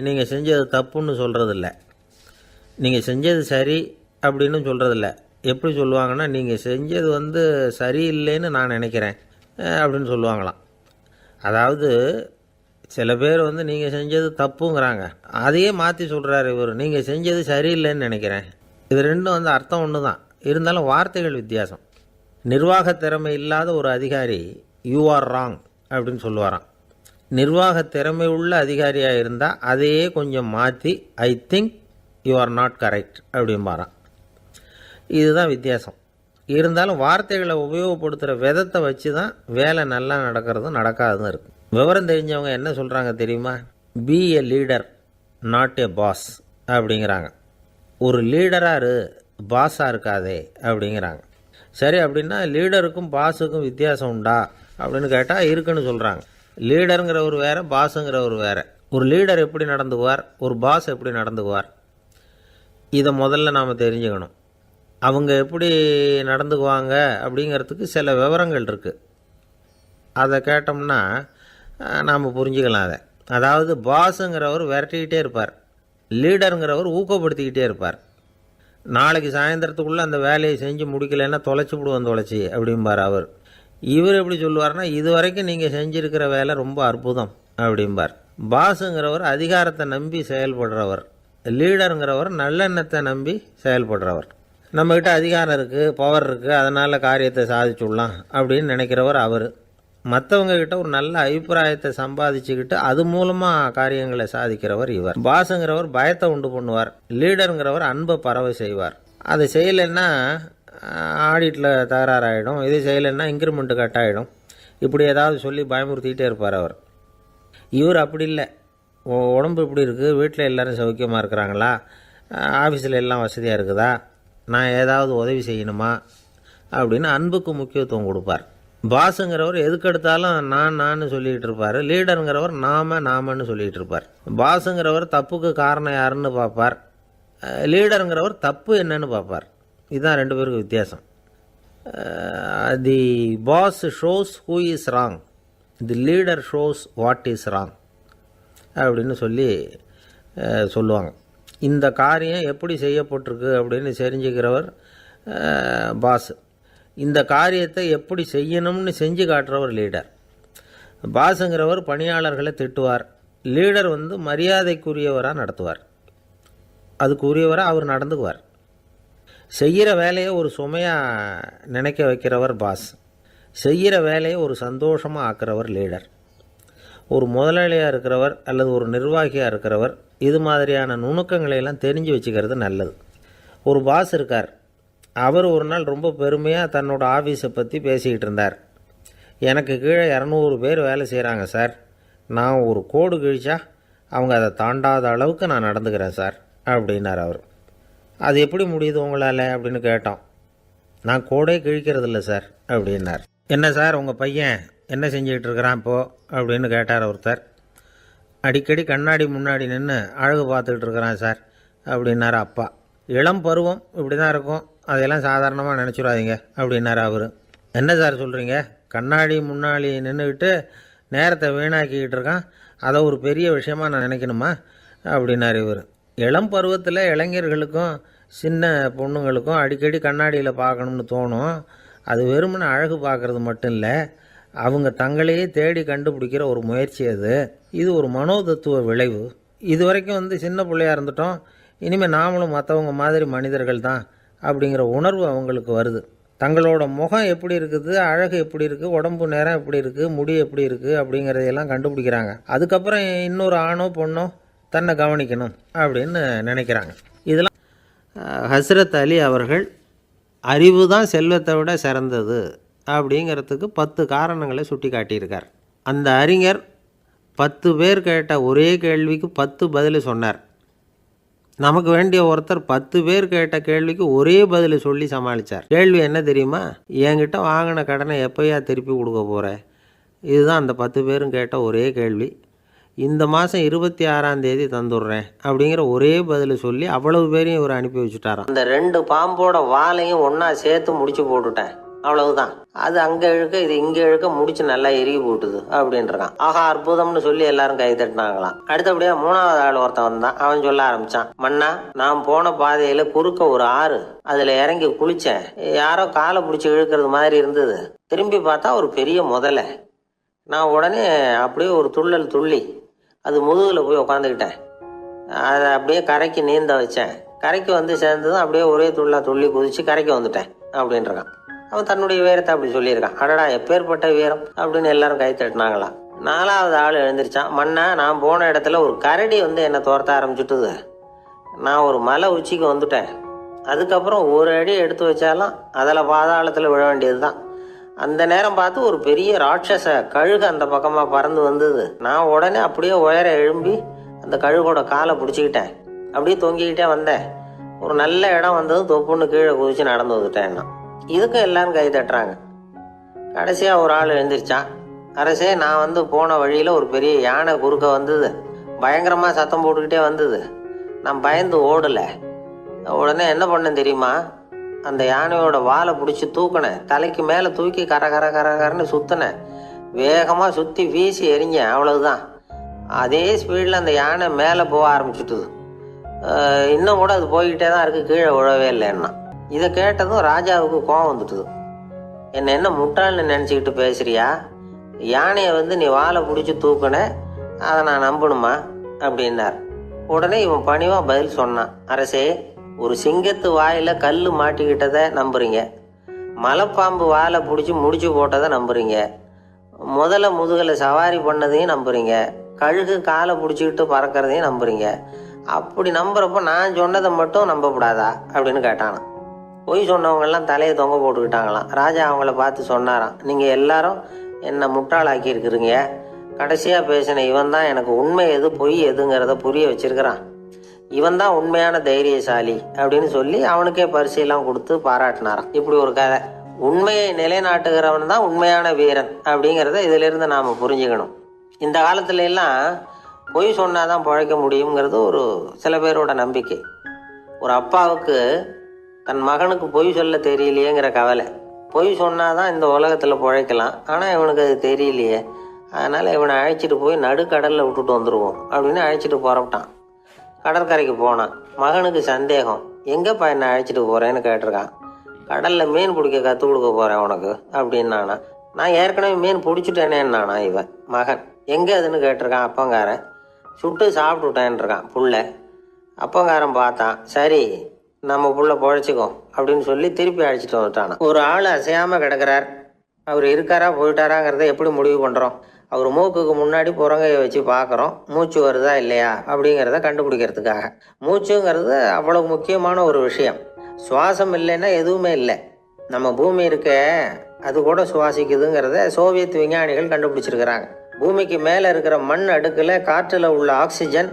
நீங்கள் செஞ்சது தப்புன்னு சொல்கிறதில்ல, நீங்கள் செஞ்சது சரி அப்படின்னு சொல்கிறதில்ல. எப்படி சொல்லுவாங்கன்னா, நீங்கள் செஞ்சது சரியில்லைன்னு நான் நினைக்கிறேன் அப்படின்னு சொல்லுவாங்களாம். அதாவது சில பேர் நீங்கள் செஞ்சது தப்புங்கிறாங்க, அதையே மாற்றி சொல்கிறாரு இவர், நீங்கள் செஞ்சது சரியில்லைன்னு நினைக்கிறேன். இது ரெண்டும் அர்த்தம் ஒன்று தான், இருந்தாலும் வார்த்தைகள் வித்தியாசம். நிர்வாக திறமை இல்லாத ஒரு அதிகாரி யூ ஆர் ராங் அப்படின்னு சொல்லுவாராம். நிர்வாக திறமை உள்ள அதிகாரியாக இருந்தால் அதையே கொஞ்சம் மாற்றி I think you are not correct அப்படிம்பாரான். இதுதான் வித்தியாசம். இருந்தாலும் வார்த்தைகளை உபயோகப்படுத்துகிற விதத்தை வச்சு தான் வேலை நல்லா நடக்கிறதும் நடக்காததும் இருக்குது. விவரம் தெரிஞ்சவங்க என்ன சொல்கிறாங்க தெரியுமா? Be a leader not a boss அப்படிங்கிறாங்க. ஒரு லீடராக பாஸாக இருக்காதே அப்படிங்கிறாங்க. சரி, அப்படின்னா லீடருக்கும் பாஸுக்கும் வித்தியாசம் உண்டா அப்படின்னு கேட்டால் இருக்குன்னு சொல்கிறாங்க. லீடருங்கிறவர் வேறு, பாஸுங்கிறவர் வேறு. ஒரு லீடர் எப்படி நடந்துக்குவார், ஒரு பாஸ் எப்படி நடந்துக்குவார், இதை முதல்ல நாம் தெரிஞ்சுக்கணும். அவங்க எப்படி நடந்துக்குவாங்க அப்படிங்கிறதுக்கு சில விவரங்கள் இருக்குது. அதை கேட்டோம்னா நாம் புரிஞ்சுக்கலாம் அதை. அதாவது பாஸுங்கிறவர் விரட்டிக்கிட்டே இருப்பார், லீடருங்கிறவர் ஊக்கப்படுத்திக்கிட்டே இருப்பார். நாளைக்கு சாயந்தரத்துக்குள்ளே அந்த வேலையை செஞ்சு முடிக்கலைன்னா தொலைச்சி விடுவோம் தொலைச்சி அப்படிம்பார் அவர். இவர் எப்படி சொல்லுவார்னா, இது வரைக்கும் நீங்கள் செஞ்சுருக்கிற வேலை ரொம்ப அற்புதம் அப்படிம்பார். பாஸுங்கிறவர் அதிகாரத்தை நம்பி செயல்படுறவர், லீடருங்கிறவர் நல்லெண்ணத்தை நம்பி செயல்படுறவர். நம்மக்கிட்ட அதிகாரம் இருக்குது, பவர் இருக்குது, அதனால் காரியத்தை சாதிச்சுடலாம் அப்படின்னு நினைக்கிறவர் அவர். மற்றவங்கக்கிட்ட ஒரு நல்ல அபிப்பிராயத்தை சம்பாதிச்சுக்கிட்டு அது மூலமாக காரியங்களை சாதிக்கிறவர் இவர். பாஸுங்கிறவர் பயத்தை உண்டு பண்ணுவார், லீடருங்கிறவர் அன்பை பரவ செய்வார். அதை செய்யலைன்னா ஆடிட்டில் தகராறாயிடும், இது செய்யலைன்னா இன்க்ரிமெண்ட்டு கட் ஆகிடும், இப்படி ஏதாவது சொல்லி பயமுறுத்திக்கிட்டே இருப்பார் அவர். இவர் அப்படி இல்லை. உடம்பு இப்படி இருக்குது, வீட்டில் எல்லோரும் சௌக்கியமாக இருக்கிறாங்களா, ஆஃபீஸில் எல்லாம் வசதியாக இருக்குதா, நான் ஏதாவது உதவி செய்யணுமா அப்படின்னு அன்புக்கு முக்கியத்துவம் கொடுப்பார். பாஸுங்கிறவர் எதுக்கெடுத்தாலும் நான் சொல்லிகிட்டு இருப்பார், லீடருங்கிறவர் நாமன்னு சொல்லிகிட்டு இருப்பார். பாஸுங்கிறவர் தப்புக்கு காரணம் யாருன்னு பார்ப்பார், லீடருங்கிறவர் தப்பு என்னன்னு பார்ப்பார். இதுதான் ரெண்டு பேருக்கு வித்தியாசம். The boss shows who is wrong, the leader shows what is wrong அப்படின்னு சொல்லுவாங்க. இந்த காரியம் எப்படி செய்யப்பட்டிருக்கு அப்படின்னு தெரிஞ்சுக்கிறவர் பாஸ். இந்த காரியத்தை எப்படி செய்யணும்னு செஞ்சு காட்டுறவர் லீடர். பாஸுங்கிறவர் பணியாளர்களை திட்டுவார், லீடர் மரியாதைக்குரியவராக நடத்துவார், அதுக்குரியவராக அவர் நடந்துக்குவார். செய்கிற வேலையை ஒரு சுமையாக நினைக்க வைக்கிறவர் பாஸ், செய்கிற வேலையை ஒரு சந்தோஷமாக ஆக்கிறவர் லீடர். ஒரு முதலாளியாக இருக்கிறவர் அல்லது ஒரு நிர்வாகியாக இருக்கிறவர் இது மாதிரியான நுணுக்கங்களையெல்லாம் தெரிஞ்சு வச்சுக்கிறது நல்லது. ஒரு பாஸ் இருக்கார், அவர் ஒரு நாள் ரொம்ப பெருமையாக தன்னோட ஆஃபீஸை பற்றி பேசிக்கிட்டு இருந்தார். எனக்கு கீழே 200 பேர் வேலை செய்கிறாங்க சார், நான் ஒரு கோடு கிழிச்சா அவங்க அதை தாண்டாத அளவுக்கு நான் நடந்துக்கிறேன் சார் அப்படின்னார் அவர். அது எப்படி முடியுது உங்களால் அப்படின்னு கேட்டோம். நான் கோடே கிழிக்கிறதில்ல சார் அப்படின்னார். என்ன சார் உங்கள் பையன் என்ன செஞ்சுக்கிட்டு இருக்கிறான் இப்போது அப்படின்னு கேட்டார் ஒருத்தர். அடிக்கடி கண்ணாடி முன்னாடி நின்று அழகு பார்த்துக்கிட்டு இருக்கிறான் சார் அப்படின்னார் அப்பா. இளம் பருவம் இப்படி தான் இருக்கும், அதையெல்லாம் சாதாரணமாக நினச்சிடாதீங்க அப்படின்னார் அவர். என்ன சார் சொல்கிறீங்க, கண்ணாடி முன்னாடி நின்றுக்கிட்டு நேரத்தை வீணாக்கிக்கிட்டு இருக்கான், அதை ஒரு பெரிய விஷயமாக நான் நினைக்கணுமா அப்படின்னார் இவர். இளம் பருவத்தில் இளைஞர்களுக்கும் சின்ன பொண்ணுங்களுக்கும் அடிக்கடி கண்ணாடியில் பார்க்கணும்னு தோணும். அது வெறுமனே அழகு பார்க்குறது மட்டும் இல்லை, அவங்க தங்களையே தேடி கண்டுபிடிக்கிற ஒரு முயற்சி அது. இது ஒரு மனோதத்துவ விளைவு. இது வரைக்கும் சின்ன பிள்ளையாக இருந்துட்டோம், இனிமேல் நாமளும் மற்றவங்க மாதிரி மனிதர்கள் தான் அப்படிங்கிற உணர்வு அவங்களுக்கு வருது. தங்களோட முகம் எப்படி இருக்குது, அழகு எப்படி இருக்குது, உடம்பு நேரம் எப்படி இருக்குது, முடி எப்படி இருக்குது அப்படிங்கிறதையெல்லாம் கண்டுபிடிக்கிறாங்க. அதுக்கப்புறம் இன்னொரு ஆணோ பொண்ணோ தன்னை கவனிக்கணும் அப்படின்னு நினைக்கிறாங்க. இதெல்லாம் ஹஸ்ரத் அலி அவர்கள் அறிவு தான் செல்வத்தை விட சிறந்தது அப்படிங்கிறதுக்கு 10 காரணங்களை சுட்டி காட்டியிருக்கார். அந்த அறிஞர் 10 பேர் கேட்ட ஒரே கேள்விக்கு 10 பதில் சொன்னார். நமக்கு வேண்டிய ஒருத்தர் 10 பேர் கேட்ட கேள்விக்கு ஒரே பதில் சொல்லி சமாளித்தார். கேள்வி என்ன தெரியுமா, என்கிட்ட வாங்கின கடனை எப்போயா திருப்பி கொடுக்க போகிற? இதுதான் அந்த 10 பேரும் கேட்ட ஒரே கேள்வி. இந்த மாதம் 26ஆம் தேதி தந்துடுறேன் அப்படிங்கிற ஒரே பதில் சொல்லி அவ்வளவு பேரையும் இவர் அனுப்பி வச்சுட்டாராம். அந்த 2 பாம்போட வாலையும் ஒன்றா சேர்த்து முடிச்சு போட்டுட்டேன், அவ்வளவுதான். அது அங்கே இழுக்க இது இங்கே இழுக்க முடிச்சு நல்லா எருகி போட்டுது அப்படின்றான். ஆஹா அற்புதம்னு சொல்லி எல்லாரும் கை தட்டினாங்களாம். அடுத்தபடியா 3வது ஆள் ஒருத்தன் வந்தான். அவன் சொல்ல ஆரம்பிச்சான், மன்னா நான் போன பாதையில குறுக்க ஒரு ஆறு, அதுல இறங்கி குளிச்சேன், யாரோ காலை பிடிச்சி இழுக்கிறது மாதிரி இருந்தது. திரும்பி பார்த்தா ஒரு பெரிய முதலை. நான் உடனே அப்படியே ஒரு துள்ளல் துள்ளி அது முதுகில் போய் உட்காந்துக்கிட்டேன். அதை அப்படியே கரைக்கு நீந்த வச்சேன். கரைக்கு சேர்ந்ததும் அப்படியே ஒரே துள்ளி குதிச்சு கரைக்கு வந்துட்டேன் அப்படின்றான். அவன் தன்னுடைய வீரத்தை அப்படி சொல்லியிருக்கான். அடடா எப்பேற்பட்ட வீரம் அப்படின்னு எல்லாரும் கை தட்டினாங்களாம். 4வது ஆள் எழுந்திரிச்சான். மண்ணா, நான் போன இடத்துல ஒரு கரடி வந்து என்னை துரத்த ஆரம்பிச்சுட்டுது. நான் ஒரு மலை உச்சிக்கு வந்துட்டேன். அதுக்கப்புறம் ஒரு அடி எடுத்து வச்சாலும் அதில் பாதாளத்தில் விழ வேண்டியது தான். அந்த நேரம் பார்த்து ஒரு பெரிய ராட்சச கழுகு அந்த பக்கமாக பறந்து வந்தது. நான் உடனே அப்படியே உயர எழும்பி அந்த கழுகோட காலை பிடிச்சிக்கிட்டேன். அப்படியே தொங்கிக்கிட்டே வந்தேன். ஒரு நல்ல இடம் வந்தது, தொப்புன்னு கீழே குதிச்சு நடந்து வந்துட்டேன். இதுக்கும் எல்லாரும் கை தட்டுறாங்க. கடைசியாக ஒரு ஆள் எழுந்திரிச்சான். அரசே, நான் வந்து போன வழியில் ஒரு பெரிய யானை குறுக்க வந்தது. பயங்கரமாக சத்தம் போட்டுக்கிட்டே வந்தது. நான் பயந்து ஓடலை. உடனே என்ன பண்ணேன் தெரியுமா? அந்த யானையோட வாலை பிடிச்சி தூக்கினேன். தலைக்கு மேலே தூக்கி கரன்னு சுற்றினேன். வேகமாக சுற்றி வீசி எறிஞ்சேன். அவ்வளவுதான். அதே ஸ்பீடில் அந்த யானை மேலே போக ஆரம்பிச்சுட்டுது. இன்னும் கூட அது போய்கிட்டே தான் இருக்குது, கீழே விழவே இல்லைன்னா. இதை கேட்டதும் ராஜாவுக்கு கோபம் வந்துட்டுது. என்ன முட்டாள்னு நினச்சிக்கிட்டு பேசுறியா? யானையை வந்து நீ வாலை பிடிச்சி தூக்குன, அதை நான் நம்பணுமா அப்படின்னார். உடனே இவன் பணிவாக பதில் சொன்னான். அரசே, ஒரு சிங்கத்து வாயில் கல் மாட்டிக்கிட்டதை நம்புறீங்க, மலைப்பாம்பு வாலை பிடிச்சி முடிச்சு போட்டதை நம்புறீங்க, முதல்ல முதுகலை சவாரி பண்ணதையும் நம்புறீங்க, கழுகு காலை பிடிச்சிக்கிட்டு பறக்கிறதையும் நம்புறீங்க. அப்படி நம்புறப்போ நான் சொன்னதை மட்டும் நம்பக்கூடாதா அப்படின்னு கேட்டானான். பொய் சொன்னவங்கெல்லாம் தலையை தொங்க போட்டுக்கிட்டாங்களாம். ராஜா அவங்கள பார்த்து சொன்னாராம், நீங்கள் எல்லாரும் என்னை முட்டாளாக்கி இருக்கிறீங்க. கடைசியாக பேசின இவன் தான் எனக்கு உண்மை எது பொய் எதுங்கிறத புரிய வச்சிருக்கிறான். இவன் தான் உண்மையான தைரியசாலி அப்படின்னு சொல்லி அவனுக்கே பரிசெல்லாம் கொடுத்து பாராட்டினாராம். இப்படி ஒரு கதை. உண்மையை நிலைநாட்டுகிறவன் தான் உண்மையான வீரன் அப்படிங்கிறத இதிலிருந்து நாம் புரிஞ்சுக்கணும். இந்த காலத்துல எல்லாம் பொய் சொன்னாதான் பிழைக்க முடியுங்கிறது ஒரு சில பேரோட நம்பிக்கை. ஒரு அப்பாவுக்கு தன் மகனுக்கு பொய் சொல்ல தெரியலையேங்கிற கவலை. பொய் சொன்னாதான் இந்த உலகத்தில் பிழைக்கலாம், ஆனால் இவனுக்கு அது தெரியலையே, அதனால் இவனை அழைச்சிட்டு போய் நடுக்கடலில் விட்டுட்டு வந்துடுவோம் அப்படின்னு அழைச்சிட்டு புறப்பட்டான். கடற்கரைக்கு போனான். மகனுக்கு சந்தேகம். எங்கேப்பா என்னை அழைச்சிட்டு போகிறேன்னு கேட்டிருக்கான். கடலில் மீன் பிடிக்க கற்றுக் கொடுக்க போகிறேன் உனக்கு அப்படின்னானா. நான் ஏற்கனவே மீன் பிடிச்சிட்டேனேன்னானா இவன் மகன். எங்கே அதுன்னு கேட்டிருக்கான். அப்பங்காரன். சுட்டு சாப்பிட்டுட்டேன்ருக்கான் புள்ள. அப்பங்காரன் பார்த்தான். சரி, நம்ம புள்ள பொழைச்சிக்கோ அப்படின்னு சொல்லி திருப்பி அழைச்சிட்டு வந்துட்டானா. ஒரு ஆள் அசையாமல் கிடக்கிறார். அவர் இருக்காரா போயிட்டாராங்கிறத எப்படி முடிவு பண்ணுறோம்? அவர் மூக்குக்கு முன்னாடி புறங்கையை வச்சு பார்க்குறோம், மூச்சு வருதா இல்லையா அப்படிங்கிறத கண்டுபிடிக்கிறதுக்காக. மூச்சுங்கிறது அவ்வளவு முக்கியமான ஒரு விஷயம். சுவாசம் இல்லைன்னா எதுவுமே இல்லை. நம்ம பூமி இருக்க அது கூட சுவாசிக்குதுங்கிறத சோவியத் விஞ்ஞானிகள் கண்டுபிடிச்சிருக்கிறாங்க. பூமிக்கு மேலே இருக்கிற மண் அடுக்கில் காற்றில் உள்ள ஆக்சிஜன்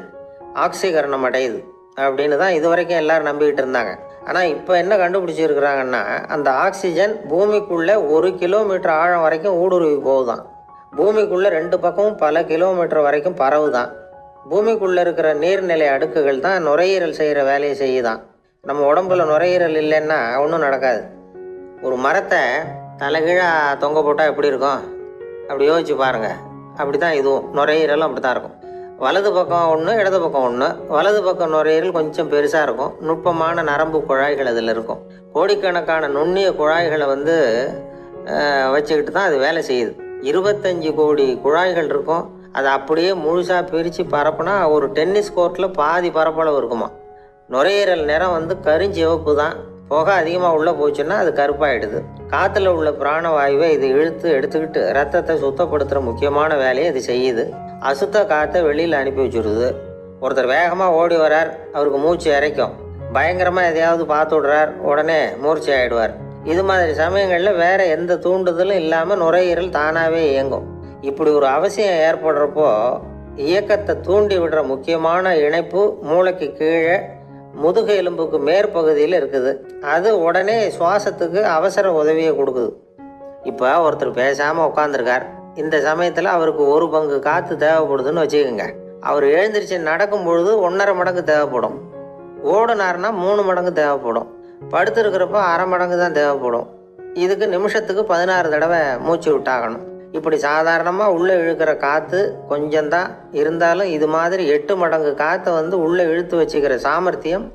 ஆக்சிகரணம் அடையுது அப்படின்னு தான் இது வரைக்கும் எல்லாரும் நம்பிக்கிட்டு இருந்தாங்க. ஆனால் இப்போ என்ன கண்டுபிடிச்சிருக்கிறாங்கன்னா, அந்த ஆக்சிஜன் பூமிக்குள்ளே 1 கிலோமீட்டர் ஆழம் வரைக்கும் ஊடுருவி போகுதான். பூமிக்குள்ளே 2 பக்கமும் பல கிலோமீட்டர் வரைக்கும் பரவுதான். பூமிக்குள்ளே இருக்கிற நீர்நிலை அடுக்குகள் தான் நுரையீரல் செய்கிற வேலையை செய்யுதான். நம்ம உடம்புல நுரையீரல் இல்லைன்னா ஒன்றும் நடக்காது. ஒரு மரத்தை தலைகீழாக தொங்க போட்டால் எப்படி இருக்கும் அப்படி யோசிச்சு பாருங்கள். அப்படி தான் இதுவும் நுரையீரலும் அப்படி தான் இருக்கும். வலது பக்கம் ஒன்று, இடது பக்கம் ஒன்று. வலது பக்கம் நுரையீரல் கொஞ்சம் பெருசாக இருக்கும். நுட்பமான நரம்பு குழாய்கள் அதில் இருக்கும். கோடிக்கணக்கான நுண்ணிய குழாய்களை வச்சுக்கிட்டு தான் அது வேலை செய்யுது. 25 கோடி குழாய்கள் இருக்கும். அதை அப்படியே முழுசாக பிரித்து பரப்புனா ஒரு டென்னிஸ் கோர்ட்டில் பாதி பரப்பளவு இருக்குமா. நுரையீரல் நிறம் கருஞ்சிவப்பு தான். புகை அதிகமாக உள்ளே போச்சுன்னா அது கருப்பாயிடுது. காற்றுல உள்ள பிராணவாயுவை இது இழுத்து எடுத்துக்கிட்டு ரத்தத்தை சுத்தப்படுத்துகிற முக்கியமான வேலையை இது செய்யுது. அசுத்த காற்றை வெளியில் அனுப்பி வச்சுடுது. ஒருத்தர் வேகமாக ஓடி வரார், அவருக்கு மூச்சு இறைக்கும். பயங்கரமாக எதையாவது பார்த்து விடுறார், உடனே மூர்ச்சி ஆகிடுவார். இது மாதிரி சமயங்களில் வேற எந்த தூண்டுதலும் இல்லாமல் நுரையீரல் தானாகவே இயங்கும். இப்படி ஒரு அவசியம் ஏற்படுறப்போ இயக்கத்தை தூண்டி விடுற முக்கியமான இணைப்பு மூளைக்கு கீழே முதுகு எலும்புக்கு மேற்பகுதியில் இருக்குது. அது உடனே சுவாசத்துக்கு அவசர உதவியை கொடுக்குது. இப்போ ஒருத்தர் பேசாமல் உட்காந்துருக்கார். இந்த சமயத்தில் அவருக்கு 1 பங்கு காற்று தேவைப்படுதுன்னு வச்சுக்கோங்க. அவர் எழுந்திரிச்சு நடக்கும் பொழுது 1.5 மடங்கு தேவைப்படும். ஓடுனார்னா 3 மடங்கு தேவைப்படும். படுத்துருக்கிறப்ப 1/2 மடங்கு தான் தேவைப்படும். இதுக்கு நிமிஷத்துக்கு 16 தடவை மூச்சு விட்டாகணும். இப்படி சாதாரணமாக உள்ளே இழுக்கிற காற்று கொஞ்சம்தான் இருந்தாலும் இது மாதிரி 8 மடங்கு காற்றை உள்ளே இழுத்து வச்சுக்கிற சாமர்த்தியம்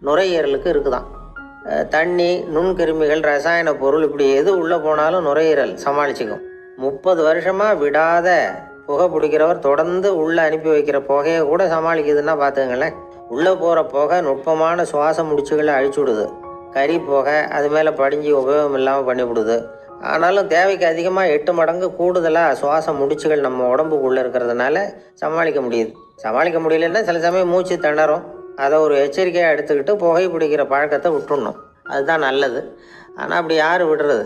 நுரையீரலுக்கு இருக்குதான். தண்ணி, நுண்கிருமிகள், ரசாயன பொருள் இப்படி எது உள்ளே போனாலும் நுரையீரல் சமாளிச்சுக்கும். 30 வருஷமாக விடாத புகை பிடிக்கிறவர் தொடர்ந்து உள்ளே அனுப்பி வைக்கிற புகையை கூட சமாளிக்குதுன்னா பார்த்துங்களேன். உள்ளே போகிற புகை நுட்பமான சுவாச முடிச்சுகளை அழிச்சு விடுது. கறி புகை அது மேலே படிஞ்சு உபயோகம் இல்லாமல் பண்ணிவிடுது. ஆனாலும் தேவைக்கு அதிகமாக 8 மடங்கு கூடுதலாக சுவாச முடிச்சுகள் நம்ம உடம்புக்குள்ளே இருக்கிறதுனால சமாளிக்க முடியுது. சமாளிக்க முடியலன்னா சில சமயம் மூச்சு திணறும். அதை ஒரு எச்சரிக்கையாக எடுத்துக்கிட்டு புகை பிடிக்கிற பழக்கத்தை விட்டுடணும். அதுதான் நல்லது. ஆனால் அப்படி யார் விடுறது?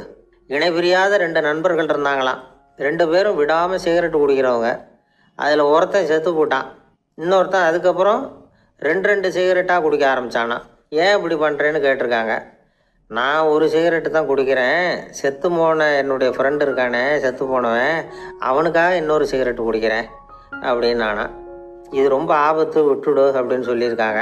இணை பிரியாத 2 நண்பர்கள் இருந்தாங்களாம். 2 பேரும் விடாமல் சிகரெட்டு குடிக்கிறவங்க. அதில் ஒருத்தன் செத்து போட்டான். இன்னொருத்தன் அதுக்கப்புறம் 2 சிகரெட்டாக குடிக்க ஆரம்பித்தானா. ஏன் இப்படி பண்ணுறேன்னு கேட்டிருக்காங்க. நான் ஒரு சிகரெட்டு தான் குடிக்கிறேன், செத்து போன என்னுடைய ஃப்ரெண்டு இருக்கானே செத்து போனவன், அவனுக்காக இன்னொரு சிகரெட்டு குடிக்கிறேன் அப்படின்னு நானா. இது ரொம்ப ஆபத்து, விட்டுடு அப்படின்னு சொல்லியிருக்காங்க.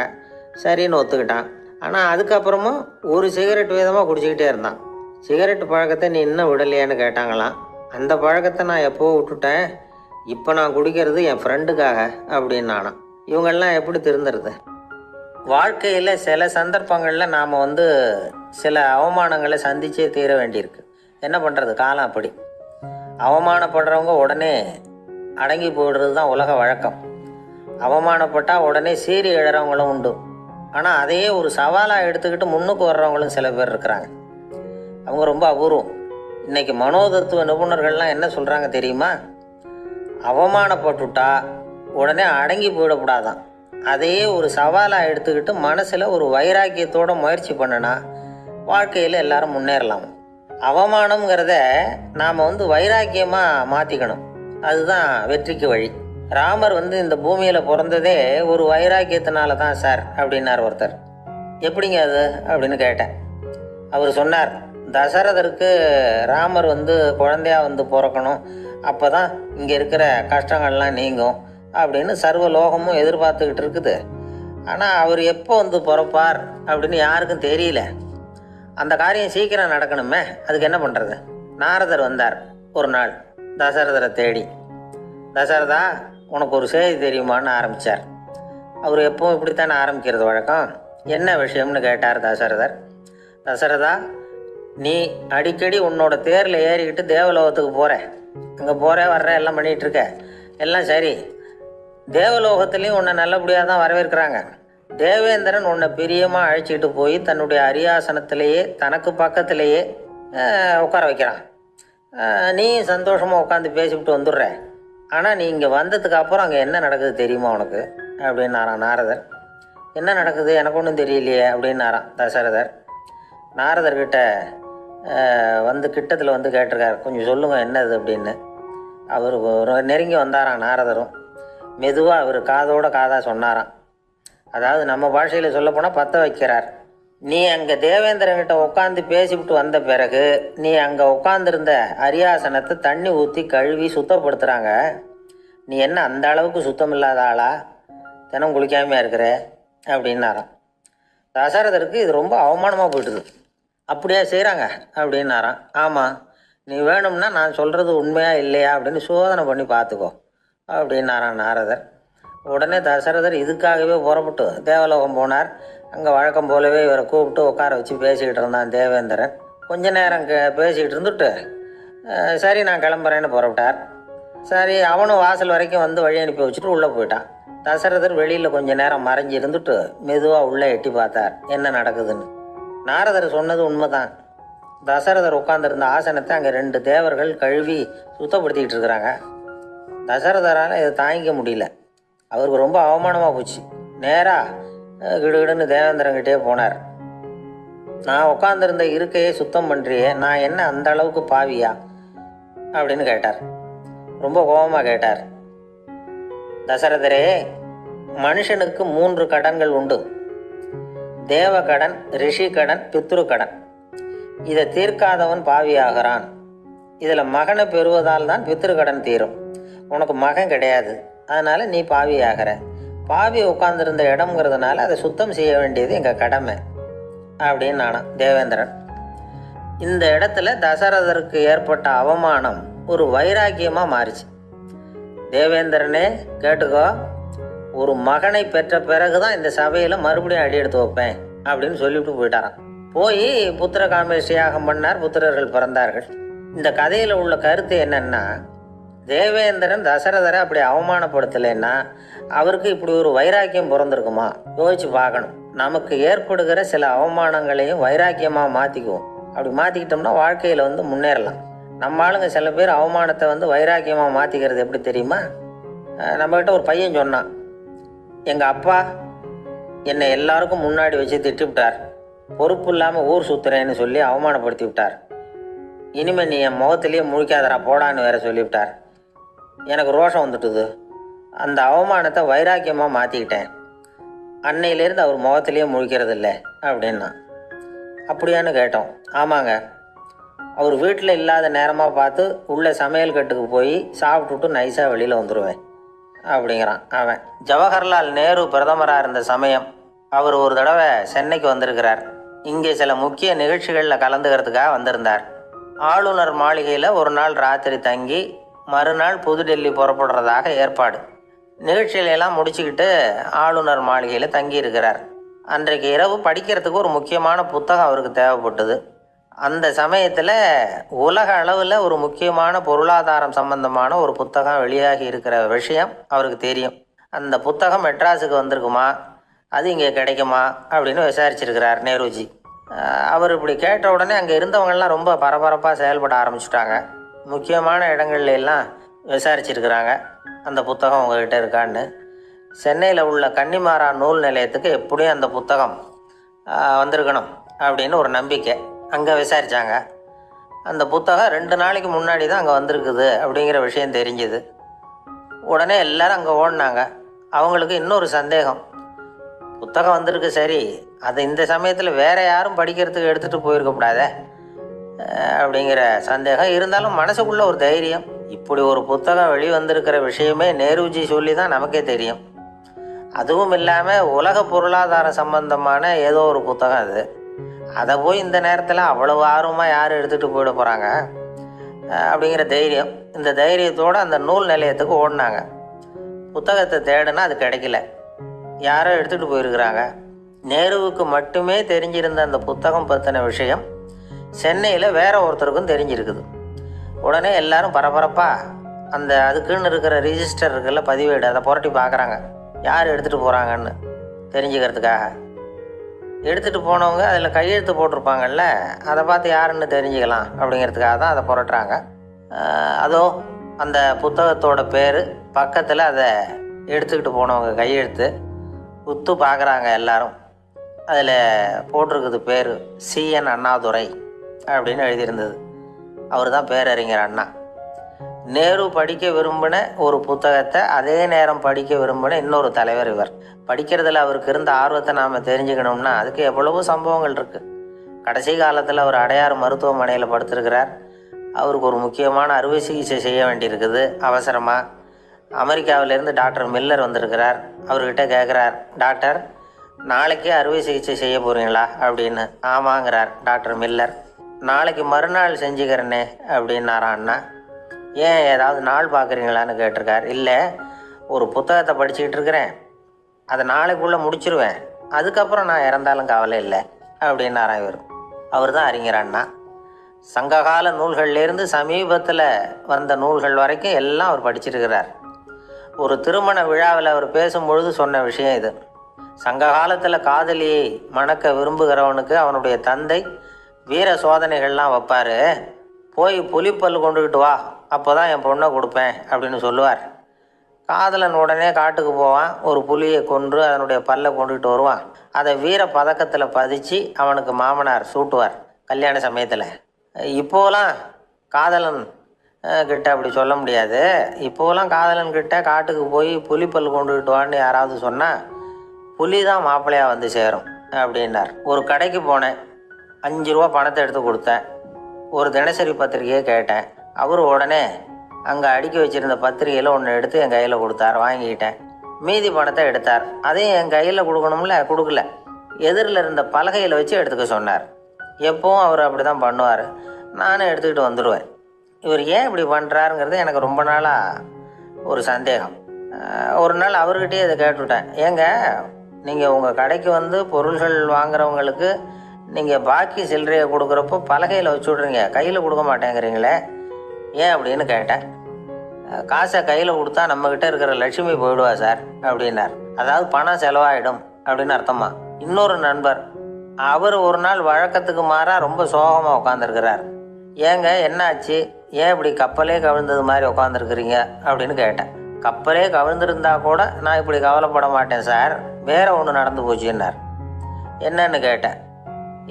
சரின்னு ஒத்துக்கிட்டான். ஆனால் அதுக்கப்புறமும் ஒரு சிகரெட் வீதமாக குடிச்சிக்கிட்டே இருந்தான். சிகரெட்டு பழக்கத்தை நீ இன்னும் விடலையான்னு கேட்டாங்களாம். அந்த பழக்கத்தை நான் எப்போவோ விட்டுட்டேன், இப்போ நான் குடிக்கிறது என் ஃப்ரெண்டுக்காக அப்படின்னு நானா. இவங்கெல்லாம் எப்படி திருந்துறது? வாழ்க்கையில் சில சந்தர்ப்பங்களில் நாம் சில அவமானங்களை சந்திச்சே தீர வேண்டியிருக்கு. என்ன பண்ணுறது, காலம் அப்படி. அவமானப்படுறவங்க உடனே அடங்கி போயிடுறது தான் உலக வழக்கம். அவமானப்பட்டால் உடனே சீறி எழுறவங்களும் உண்டு. ஆனால் அதையே ஒரு சவாலாக எடுத்துக்கிட்டு முன்னுக்கு வர்றவங்களும் சில பேர் இருக்கிறாங்க. அவங்க ரொம்ப அபூர்வம். இன்றைக்கி மனோதத்துவ நிபுணர்கள்லாம் என்ன சொல்கிறாங்க தெரியுமா? அவமானப்பட்டுட்டா உடனே அடங்கி போயிடக்கூடாதான். அதையே ஒரு சவாலாக எடுத்துக்கிட்டு மனசில் ஒரு வைராக்கியத்தோடு முயற்சி பண்ணினா வாழ்க்கையில் எல்லாரும் முன்னேறலாம். அவமானம்ங்கிறத நாம் வைராக்கியமாக மாற்றிக்கணும். அதுதான் வெற்றிக்கு வழி. ராமர் இந்த பூமியில் பிறந்ததே ஒரு வைராக்கியத்தினால தான் சார் அப்படின்னார் ஒருத்தர். எப்படிங்க அது அப்படின்னு கேட்டேன். அவர் சொன்னார், தசரதருக்கு ராமர் குழந்தையா பிறக்கணும், அப்போ தான் இங்கே இருக்கிற கஷ்டங்கள்லாம் நீங்கும் அப்படின்னு சர்வ லோகமும் எதிர்பார்த்துக்கிட்டு இருக்குது. ஆனால் அவர் எப்போ பிறப்பார் அப்படின்னு யாருக்கும் தெரியல. அந்த காரியம் சீக்கிரம் நடக்கணுமே, அதுக்கு என்ன பண்ணுறது? நாரதர் வந்தார் ஒரு நாள் தசரதரை தேடி. தசரதா, உனக்கு ஒரு செய்தி தெரியுமான்னு ஆரம்பித்தார். அவர் எப்பவும் இப்படித்தானே ஆரம்பிக்கிறது வழக்கம். என்ன விஷயம்னு கேட்டார் தசரதர். தசரதா, நீ அடிக்கடி உன்னோட தேரில் ஏறிக்கிட்டு தேவலோகத்துக்கு போகிற, அங்கே போகிற வர்ற எல்லாம் பண்ணிகிட்ருக்க, எல்லாம் சரி. தேவலோகத்துலேயும் உன்னை நல்லபடியாக தான் வரவேற்கிறாங்க. தேவேந்திரன் உன்னை பிரியமாக அழைச்சிக்கிட்டு போய் தன்னுடைய அரியாசனத்திலேயே தனக்கு பக்கத்திலேயே உட்கார வைக்கிறான். நீ சந்தோஷமாக உட்காந்து பேசிவிட்டு வந்துடுற. ஆனால் நீ இங்கே வந்ததுக்கு அப்புறம் அங்கே என்ன நடக்குது தெரியுமா உனக்கு அப்படின்னாரான் நாரதர். என்ன நடக்குது எனக்கு ஒன்றும் தெரியலையே அப்படின்னாரான் தசரதர். நாரதர்கிட்ட கிட்டத்தில் கேட்டிருக்கார், கொஞ்சம் சொல்லுங்கள் என்னது அப்படின்னு. அவர் நெருங்கி வந்தாராம். நாரதரும் மெதுவாக அவர் காதோட காதாக சொன்னாராம். அதாவது நம்ம பாஷையில் சொல்லப்போனால் பற்ற வைக்கிறார். நீ அங்கே தேவேந்திரன்கிட்ட உட்காந்து பேசிவிட்டு வந்த பிறகு நீ அங்கே உட்காந்துருந்த அரியாசனத்தை தண்ணி ஊற்றி கழுவி சுத்தப்படுத்துகிறாங்க. நீ என்ன அந்த அளவுக்கு சுத்தம் இல்லாத ஆளா? தினம் குளிக்காமையாக இருக்கிற அப்படின்னாராம். தசரதருக்கு இது ரொம்ப அவமானமாக போயிட்டுது. அப்படியா செய்கிறாங்க அப்படின்னாராம். ஆமாம், நீ வேணும்னா நான் சொல்கிறது உண்மையாக இல்லையா அப்படின்னு சோதனை பண்ணி பார்த்துக்கோ அப்படின்னாரான் நாரதர். உடனே தசரதர் இதுக்காகவே புறப்பட்டு தேவலோகம் போனார். அங்கே வழக்கம் போலவே இவரை கூப்பிட்டு உட்கார வச்சு பேசிக்கிட்டு இருந்தான் தேவேந்திரன். கொஞ்ச நேரம் பேசிக்கிட்டு இருந்துட்டு சரி நான் கிளம்புறேன்னு புறப்பட்டார். சரி, அவனும் வாசல் வரைக்கும் வழி அனுப்பி வச்சுட்டு உள்ளே போயிட்டான். தசரதர் வெளியில் கொஞ்ச நேரம் மறைஞ்சி இருந்துட்டு மெதுவாக உள்ளே எட்டி பார்த்தார் என்ன நடக்குதுன்னு. நாரதர் சொன்னது உண்மைதான். தசரதர் உட்காந்துருந்த ஆசனத்தை அங்கே 2 தேவர்கள் கழுவி சுத்தப்படுத்திக்கிட்டு இருக்கிறாங்க. தசரதரால் இதை தாங்கிக்க முடியல. அவருக்கு ரொம்ப அவமானமாக போச்சு. நேராக கிடுகிடுன்னு தேவேந்திரங்கிட்டே போனார். நான் உட்காந்துருந்த இருக்கையே சுத்தம் பண்ணுறியே, நான் என்ன அந்த அளவுக்கு பாவியா அப்படின்னு கேட்டார். ரொம்ப கோபமாக கேட்டார். தசரதரே, மனுஷனுக்கு 3 கடன்கள் உண்டு. தேவ கடன், ரிஷி கடன், பித்ரு கடன். இதை தீர்க்காதவன் பாவியாகிறான். இதில் மகனை பெறுவதால் தான் பித்ரு கடன் தீரும். உனக்கு மகன் கிடையாது, அதனால் நீ பாவி ஆகிற. பாவி உட்காந்துருந்த இடம்ங்கிறதுனால அதை சுத்தம் செய்ய வேண்டியது எங்கள் கடமை அப்படின்னு நானாம் தேவேந்திரன். இந்த இடத்துல தசரதருக்கு ஏற்பட்ட அவமானம் ஒரு வைராக்கியமாக மாறிச்சு. தேவேந்திரனே கேட்டுக்கோ, ஒரு மகனை பெற்ற பிறகு தான் இந்த சபையில் மறுபடியும் அடி எடுத்து வைப்பேன் அப்படின்னு சொல்லிவிட்டு போயிட்டாரான். போய் புத்திர காமேஷ் யாகம் பண்ணார். புத்திரர்கள் பிறந்தார்கள். இந்த கதையில் உள்ள கருத்து என்னன்னா, தேவேந்திரன் தசரதரை அப்படி அவமானப்படுத்தலைன்னா அவருக்கு இப்படி ஒரு வைராக்கியம் பிறந்திருக்குமா? யோசிச்சு பார்க்கணும். நமக்கு ஏற்படுகிற சில அவமானங்களையும் வைராக்கியமாக மாற்றிக்குவோம். அப்படி மாற்றிக்கிட்டோம்னா வாழ்க்கையில் வந்து முன்னேறலாம். நம்ம ஆளுங்க சில பேர் அவமானத்தை வந்து வைராக்கியமாக மாற்றிக்கிறது எப்படி தெரியுமா? நம்மக்கிட்ட ஒரு பையன் சொன்னான், எங்கள் அப்பா என்னை எல்லாருக்கும் முன்னாடி வச்சு திட்டிவிட்டார், பொறுப்பு இல்லாமல் ஊர் சுற்றுறேன்னு சொல்லி அவமானப்படுத்தி விட்டார். இனிமேல் நீ என் முகத்திலேயே முழிக்காதரா போடான்னு வேற சொல்லிவிட்டார். எனக்கு ரோஷம் வந்துட்டுது. அந்த அவமானத்தை வைராக்கியமாக மாற்றிக்கிட்டேன். அன்னையிலேருந்து அவர் முகத்திலேயே முழிக்கிறது இல்லை அப்படின்னா. அப்படியான்னு கேட்டோம். ஆமாங்க, அவர் வீட்டில் இல்லாத நேரமாக பார்த்து உள்ளே சமையல் கட்டுக்கு போய் சாப்பிட்டுட்டு நைஸாக வெளியில் வந்துடுவேன் அப்படிங்கிறான் அவன். ஜவஹர்லால் நேரு பிரதமராக இருந்த சமயம் அவர் ஒரு தடவை சென்னைக்கு வந்திருக்கிறார். இங்கே சில முக்கிய நிகழ்ச்சிகளில் கலந்துக்கிறதுக்காக வந்திருந்தார். ஆளுநர் மாளிகையில் ஒரு நாள் ராத்திரி தங்கி மறுநாள் புதுடெல்லி புறப்படுறதாக ஏற்பாடு. நிகழ்ச்சியிலெல்லாம் முடிச்சுக்கிட்டு ஆளுநர் மாளிகையில் தங்கி இருக்கிறார். அன்றைக்கு இரவு படிக்கிறதுக்கு ஒரு முக்கியமான புத்தகம் அவருக்கு தேவைப்பட்டது. அந்த சமயத்தில் உலக அளவில் ஒரு முக்கியமான பொருளாதாரம் சம்பந்தமான ஒரு புத்தகம் வெளியாகி இருக்கிற விஷயம் அவருக்கு தெரியும். அந்த புத்தகம் மெட்ராஸுக்கு வந்திருக்குமா, அது இங்கே கிடைக்குமா அப்படின்னு விசாரிச்சிருக்கிறார் நேருஜி. அவர் இப்படி கேட்ட உடனே அங்கே இருந்தவங்கெல்லாம் ரொம்ப பரபரப்பாக செயல்பட ஆரம்பிச்சுட்டாங்க. முக்கியமான இடங்கள்ல எல்லாம் விசாரிச்சிருக்கிறாங்க அந்த புத்தகம் உங்ககிட்ட இருக்கான்னு. சென்னையில் உள்ள கன்னிமாரா நூல் நிலையத்துக்கு எப்படியும் அந்த புத்தகம் வந்திருக்கணும் அப்படின்னு ஒரு நம்பிக்கை. அங்கே விசாரித்தாங்க. அந்த புத்தகம் 2 நாளைக்கு முன்னாடி தான் அங்கே வந்திருக்குது அப்படிங்கிற விஷயம் தெரிஞ்சுது. உடனே எல்லோரும் அங்கே ஓடினாங்க. அவங்களுக்கு இன்னொரு சந்தேகம், புத்தகம் வந்திருக்கு சரி, அது இந்த சமயத்தில் வேறு யாரும் படிக்கிறதுக்கு எடுத்துகிட்டு போயிருக்கக்கூடாதே அப்படிங்கிற சந்தேகம் இருந்தாலும் மனசுக்குள்ளே ஒரு தைரியம். இப்படி ஒரு புத்தகம் வெளிவந்திருக்கிற விஷயமே நேருஜி சொல்லி தான் நமக்கே தெரியும். அதுவும் இல்லாமல் உலக பொருளாதார சம்பந்தமான ஏதோ ஒரு புத்தகம் அது. அதை போய் இந்த நேரத்தில் அவ்வளவு ஆர்வமாக யார் எடுத்துகிட்டு போயிட போகிறாங்க அப்படிங்கிற தைரியம். இந்த தைரியத்தோடு அந்த நூல் நிலையத்துக்கு ஓடினாங்க. புத்தகத்தை தேடுனா அது கிடைக்கல. யாரோ எடுத்துகிட்டு போயிருக்கிறாங்க. நேருவுக்கு மட்டுமே தெரிஞ்சிருந்த அந்த புத்தகம் பற்றின விஷயம் சென்னையில் வேற ஒருத்தருக்கும் தெரிஞ்சிருக்குது. உடனே எல்லாரும் பரபரப்பாக அந்த அதுக்குன்னு இருக்கிற ரிஜிஸ்டர் இருக்குல்ல, பதிவேடு, அதை புரட்டி பார்க்குறாங்க யார் எடுத்துகிட்டு போகிறாங்கன்னு தெரிஞ்சுக்கிறதுக்காக. எடுத்துகிட்டு போனவங்க அதில் கையெழுத்து போட்டிருப்பாங்கல்ல, அதை பார்த்து யாருன்னு தெரிஞ்சுக்கலாம் அப்படிங்கிறதுக்காக தான் அதை புரட்டுறாங்க. அதோ அந்த புத்தகத்தோட பேர் பக்கத்தில் அதை எடுத்துக்கிட்டு போனவங்க கையெழுத்து உத்து பார்க்குறாங்க எல்லாரும். அதில் போட்டிருக்குது பேர் CN அண்ணாதுரை அப்படின்னு எழுதியிருந்தது. அவர் தான் பேரறிஞர் அண்ணா. நேரு படிக்க விரும்பின ஒரு புத்தகத்தை அதே நேரம் படிக்க விரும்பின இன்னொரு தலைவர் இவர். படிக்கிறதுல அவருக்கு இருந்த ஆர்வத்தை நாம் தெரிஞ்சுக்கணும்னா அதுக்கு எவ்வளவோ சம்பவங்கள் இருக்குது. கடைசி காலத்தில் அவர் அடையாறு மருத்துவமனையில் படுத்திருக்கிறார். அவருக்கு ஒரு முக்கியமான அறுவை சிகிச்சை செய்ய வேண்டியிருக்குது அவசரமாக. அமெரிக்காவிலேருந்து டாக்டர் மில்லர் வந்திருக்கிறார். அவர்கிட்ட கேட்குறார், டாக்டர் நாளைக்கே அறுவை சிகிச்சை செய்ய போகிறீங்களா அப்படின்னு. ஆமாங்கிறார் டாக்டர் மில்லர். நாளைக்கு மறுநாள் செஞ்சுக்கிறேனே அப்படின்னாரான் அண்ணா. ஏன் ஏதாவது நாள் பார்க்குறீங்களான்னு கேட்டிருக்கார். இல்லை, ஒரு புத்தகத்தை படிச்சுக்கிட்டு இருக்கிறேன், அதை நாளைக்குள்ளே முடிச்சிருவேன், அதுக்கப்புறம் நான் இறந்தாலும் கவலை இல்லை அப்படின்னாரான் இவர். அவர் தான் அறிஞர் அண்ணா. சங்ககால நூல்கள்லேருந்து சமீபத்தில் வந்த நூல்கள் வரைக்கும் எல்லாம் அவர் படிச்சிருக்கிறார். ஒரு திருமண விழாவில் அவர் பேசும்பொழுது சொன்ன விஷயம் இது. சங்க காலத்தில் காதலியை மணக்க விரும்புகிறவனுக்கு அவனுடைய தந்தை வீர சோதனைகள்லாம் வைப்பார். போய் புலிப்பல் கொண்டுக்கிட்டு வா, அப்போ தான் என் பொண்ணை கொடுப்பேன் அப்படின்னு சொல்லுவார். காதலன் உடனே காட்டுக்கு போவான், ஒரு புலியை கொன்று அதனுடைய பல்லை கொண்டுக்கிட்டு வருவான். அதை வீர பதக்கத்தில் பதிச்சு அவனுக்கு மாமனார் சூட்டுவார் கல்யாண சமயத்தில். இப்போலாம் காதலன் கிட்ட அப்படி சொல்ல முடியாது. இப்போலாம் காதலன் கிட்ட காட்டுக்கு போய் புலிப்பல் கொண்டுக்கிட்டு வான்னு யாராவது சொன்னால் புலி தான் மாப்பிள்ளையாக வந்து சேரும் அப்படின்னார். ஒரு கடைக்கு போனேன், 5 ரூபா பணத்தை எடுத்து கொடுத்தேன். ஒரு தினசரி பத்திரிகையை கேட்டேன். அவர் உடனே அங்கே அடுக்கி வச்சுருந்த பத்திரிகையில் ஒன்று எடுத்து என் கையில் கொடுத்தார். வாங்கிக்கிட்டேன். மீதி பணத்தை எடுத்தார். அதையும் என் கையில் கொடுக்கணும்ல, கொடுக்கல. எதிரில் இருந்த பலகையில் வச்சு எடுத்துக்க சொன்னார். எப்போவும் அவர் அப்படி தான் பண்ணுவார். நானும் எடுத்துக்கிட்டு வந்துடுவேன். இவர் ஏன் இப்படி பண்ணுறாருங்கிறது எனக்கு ரொம்ப நாளாக ஒரு சந்தேகம். ஒரு நாள் அவர்கிட்டயே இதை கேட்டுவிட்டேன். ஏங்க, நீங்கள் உங்கள் கடைக்கு வந்து பொருள்கள் வாங்குறவங்களுக்கு நீங்கள் பாக்கி சில்லறையை கொடுக்குறப்போ பலகையில் வச்சு விட்றீங்க, கையில் கொடுக்க மாட்டேங்கிறீங்களே, ஏன் அப்படின்னு கேட்டேன். காசை கையில் கொடுத்தா நம்மக்கிட்ட இருக்கிற லட்சுமி போயிடுவா சார் அப்படின்னார். அதாவது பணம் செலவாயிடும் அப்படின்னு அர்த்தமா. இன்னொரு நண்பர் அவர் ஒரு நாள் வழக்கத்துக்கு மாறாக ரொம்ப சோகமாக உட்காந்துருக்கிறார். ஏங்க என்னாச்சு, ஏன் இப்படி கப்பலே கவிழ்ந்தது மாதிரி உட்காந்துருக்குறீங்க அப்படின்னு கேட்டேன். கப்பலே கவிழ்ந்திருந்தா கூட நான் இப்படி கவலைப்பட மாட்டேன் சார், வேற ஒன்று நடந்து போச்சுன்னார். என்னன்னு கேட்டேன்.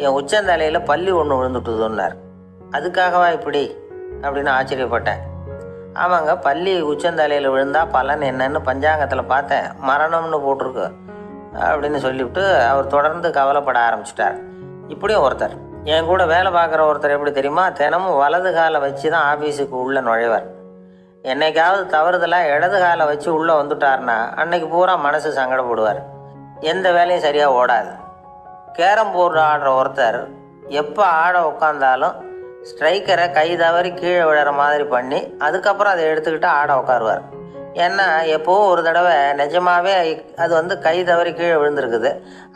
என் உச்சந்தலையில் பள்ளி ஒன்று விழுந்துட்டுதுன்னார். அதுக்காகவா இப்படி அப்படின்னு ஆச்சரியப்பட்டேன். ஆமாங்க, பள்ளி உச்சந்தலையில் விழுந்தா பலன் என்னன்னு பஞ்சாங்கத்தில் பார்த்தேன், மரணம்னு போட்டிருக்கு அப்படின்னு சொல்லிவிட்டு அவர் தொடர்ந்து கவலைப்பட ஆரம்பிச்சிட்டார். இப்படியும் ஒருத்தர், என் கூட வேலை பார்க்குற ஒருத்தர் எப்படி தெரியுமா, தினமும் வலது காலை வச்சு தான் ஆஃபீஸுக்கு உள்ளே நுழைவார். என்னைக்காவது தவறுதலாக இடது காலை வச்சு உள்ளே வந்துட்டார்னா அன்னைக்கு பூரா மனசு சங்கடப்படுவார், எந்த வேலையும் சரியாக ஓடாது. கேரம் போர்டு ஆடுற ஒருத்தர் எப்போ ஆட உட்காந்தாலும் ஸ்ட்ரைக்கரை கை தவறி கீழே விழுற மாதிரி பண்ணி அதுக்கப்புறம் அதை எடுத்துக்கிட்டு ஆட உட்காருவார். ஏன்னா எப்போவும் ஒரு தடவை நிஜமாகவே அது கை தவறி கீழே விழுந்திருக்குது,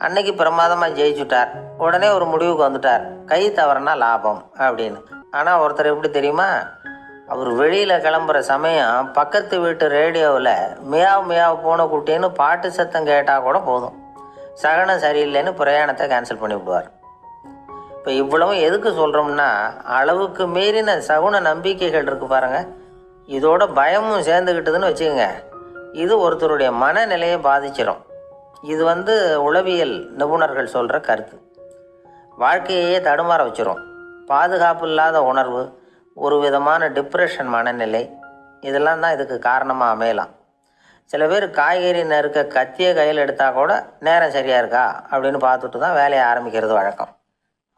அன்னைக்கு பிரமாதமாக ஜெயிச்சுட்டார். உடனே ஒரு முடிவுக்கு வந்துட்டார், கை தவறுனா லாபம் அப்படின்னு. ஆனால் ஒருத்தர் எப்படி தெரியுமா, அவர் வெளியில் கிளம்புற சமயம் பக்கத்து வீட்டு ரேடியோவில் மியாவ் மியாவ் பூனை குட்டின்னு பாட்டு சத்தம் கேட்டால் கூட போதும், சகனம் சரியில்லைன்னு பிரயாணத்தை கேன்சல் பண்ணி விடுவார். இப்போ இவ்வளவும் எதுக்கு சொல்கிறோம்னா, அளவுக்கு மீறின சகுன நம்பிக்கைகள் இருக்குது பாருங்கள், இதோட பயமும் சேர்ந்துக்கிட்டதுன்னு வச்சுக்கோங்க, இது ஒருத்தருடைய மனநிலையை பாதிச்சிடும். இது உளவியல் நிபுணர்கள் சொல்கிற கருத்து. வாழ்க்கையே தடுமாற வச்சிரும். பாதுகாப்பு இல்லாத உணர்வு, ஒரு விதமான டிப்ரெஷன் மனநிலை, இதெல்லாம் தான் இதுக்கு காரணமாக அமையலாம். சில பேர் காய்கறி நறுக்க கத்தியை கையில் எடுத்தால் கூட நேரம் சரியாக இருக்கா அப்படின்னு பார்த்துட்டு தான் வேலையை ஆரம்பிக்கிறது வழக்கம்.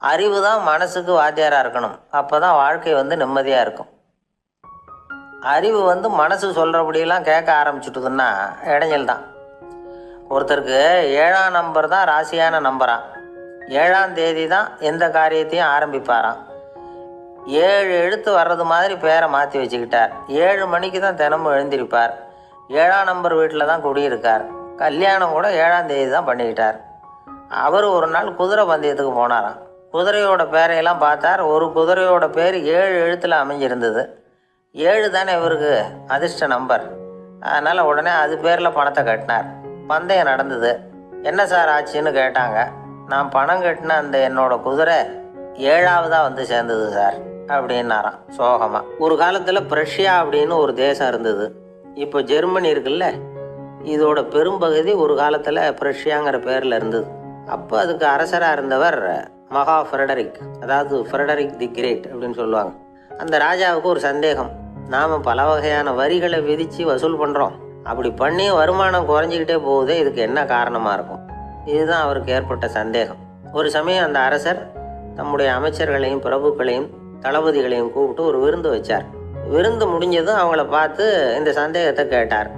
அறிவு தான் மனசுக்கு வாத்தியாராக இருக்கணும், அப்போ தான் வாழ்க்கை நிம்மதியாக இருக்கும். அறிவு மனசு சொல்கிறபடியெல்லாம் கேட்க ஆரம்பிச்சுட்டுதுன்னா இடைஞ்சல் தான். ஒருத்தருக்கு 7ஆம் நம்பர் தான் ராசியான நம்பராம். 7ஆம் தேதி தான் எந்த காரியத்தையும் ஆரம்பிப்பாராம். 7 எழுத்து வர்றது மாதிரி பேரை மாற்றி வச்சுக்கிட்டார். 7 மணிக்கு தான் தினமும் எழுந்திருப்பார். 7ஆம் நம்பர் வீட்டில் தான் குடியிருக்கார். கல்யாணம் கூட 7ஆம் தேதி தான் பண்ணிக்கிட்டார். அவர் ஒரு நாள் குதிரை பந்தயத்துக்கு போனாராம். குதிரையோட பேரையெல்லாம் பார்த்தார். ஒரு குதிரையோட பேர் 7 எழுத்தில் அமைஞ்சிருந்தது. 7 தானே இவருக்கு அதிர்ஷ்ட நம்பர். அதனால் உடனே அது பேரில் பணத்தை கட்டினார். பந்தயம் நடந்தது. என்ன சார் ஆச்சுன்னு கேட்டாங்க. நான் பணம் கட்டின அந்த என்னோட குதிரை 7ஆவதாக சேர்ந்தது சார் அப்படின்னாராம் சோகமாக. ஒரு காலத்தில் பிரஷ்யா அப்படின்னு ஒரு தேசம் இருந்தது. இப்போ ஜெர்மனி இருக்குல்ல, இதோட பெரும்பகுதி ஒரு காலத்தில் பிரஷ்யாங்கிற பேரில் இருந்தது. அப்போ அதுக்கு அரசராக இருந்தவர் மகா ஃப்ரெடரிக், அதாவது ஃப்ரெடரிக் தி கிரேட் அப்படின்னு சொல்லுவாங்க. அந்த ராஜாவுக்கு ஒரு சந்தேகம், நாம் பல வகையான வரிகளை விதித்து வசூல் பண்ணுறோம், அப்படி பண்ணி வருமானம் குறைஞ்சிக்கிட்டே போகுதே, இதுக்கு என்ன காரணமாக இருக்கும்? இதுதான் அவருக்கு ஏற்பட்ட சந்தேகம். ஒரு சமயம் அந்த அரசர் தம்முடைய அமைச்சர்களையும் பிரபுக்களையும் தளபதிகளையும் கூப்பிட்டு ஒரு விருந்து வச்சார். விருந்து முடிஞ்சதும் அவங்கள பார்த்து இந்த சந்தேகத்தை கேட்டார்.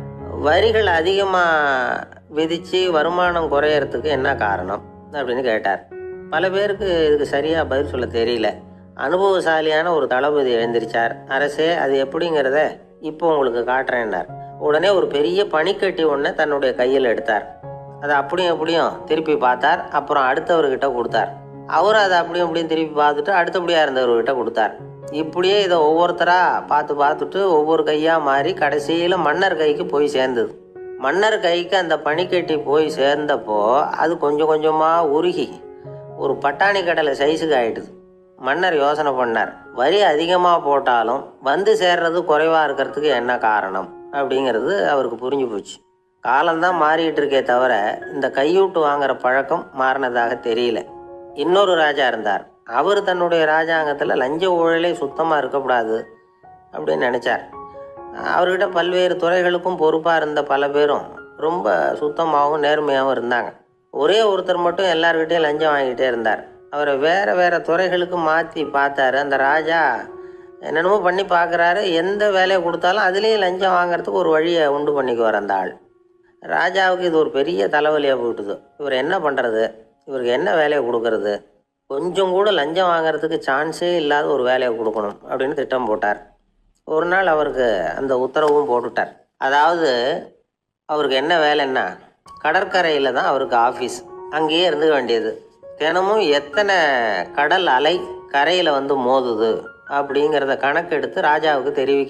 வரிகள் அதிகமாக விதித்து வருமானம் குறையறதுக்கு என்ன காரணம் அப்படின்னு கேட்டார். பல பேருக்கு இதுக்கு சரியாக பதில் சொல்ல தெரியல. அனுபவசாலியான ஒரு தளபதி எழுந்திருச்சார். அரசே, அது எப்படிங்கிறத இப்போ உங்களுக்கு காட்டுறேன்னார். உடனே ஒரு பெரிய பனிக்கட்டி ஒன்று தன்னுடைய கையில் எடுத்தார். அதை அப்படியும் எப்படியும் திருப்பி பார்த்தார். அப்புறம் அடுத்தவர்கிட்ட கொடுத்தார். அவரும் அதை அப்படியும் இப்படியும் திருப்பி பார்த்துட்டு அடுத்தபடியாக இருந்தவர்கிட்ட கொடுத்தார். இப்படியே இதை ஒவ்வொருத்தராக பார்த்துட்டு ஒவ்வொரு கையாக மாறி கடைசியில் மன்னர் கைக்கு போய் சேர்ந்தது. மன்னர் கைக்கு அந்த பனிக்கட்டி போய் சேர்ந்தப்போ அது கொஞ்சம் கொஞ்சமாக உருகி ஒரு பட்டாணி கடலை சைஸுக்கு ஆகிடுது. மன்னர் யோசனை பண்ணார், வரி அதிகமாக போட்டாலும் சேர்றது குறைவாக இருக்கிறதுக்கு என்ன காரணம் அப்படிங்கிறது அவருக்கு புரிஞ்சு போச்சு. காலம்தான் மாறிட்டு இருக்கே தவிர இந்த கையூட்டு வாங்குற பழக்கம் மாறினதாக தெரியல. இன்னொரு ராஜா இருந்தார். அவர் தன்னுடைய ராஜாங்கத்தில் லஞ்ச ஊழலே சுத்தமாக இருக்கக்கூடாது அப்படின்னு நினச்சார். அவர்கிட்ட பல்வேறு துறைகளுக்கும் பொறுப்பாக இருந்த பல பேரும் ரொம்ப சுத்தமாகவும் நேர்மையாகவும் இருந்தாங்க. ஒரே ஒருத்தர் மட்டும் எல்லார்கிட்டையும் லஞ்சம் வாங்கிட்டே இருந்தார். அவரை வேறு வேறு துறைகளுக்கு மாற்றி பார்த்தாரு. அந்த ராஜா என்னென்னமோ பண்ணி பார்க்குறாரு. எந்த வேலையை கொடுத்தாலும் அதுலேயும் லஞ்சம் வாங்கிறதுக்கு ஒரு வழியை உண்டு பண்ணிக்குவார் அந்த ஆள். ராஜாவுக்கு இது ஒரு பெரிய தலைவலியாக போயிட்டுது. இவர் என்ன பண்ணுறது, இவருக்கு என்ன வேலையை கொடுக்கறது, கொஞ்சம் கூட லஞ்சம் வாங்கிறதுக்கு சான்ஸே இல்லாத ஒரு வேலையை கொடுக்கணும் அப்படின்னு திட்டம் போட்டார். ஒரு நாள் அவருக்கு அந்த உத்தரவும் போட்டுட்டார். அதாவது அவருக்கு என்ன வேலைன்னா, கடற்கரையில் தான் அவருக்கு ஆஃபீஸ். அங்கேயே இருந்துக்க வேண்டியது. தினமும் எத்தனை கடல் அலை கரையில் மோதுது அப்படிங்கிறத கணக்கெடுத்து ராஜாவுக்கு தெரிவிக்க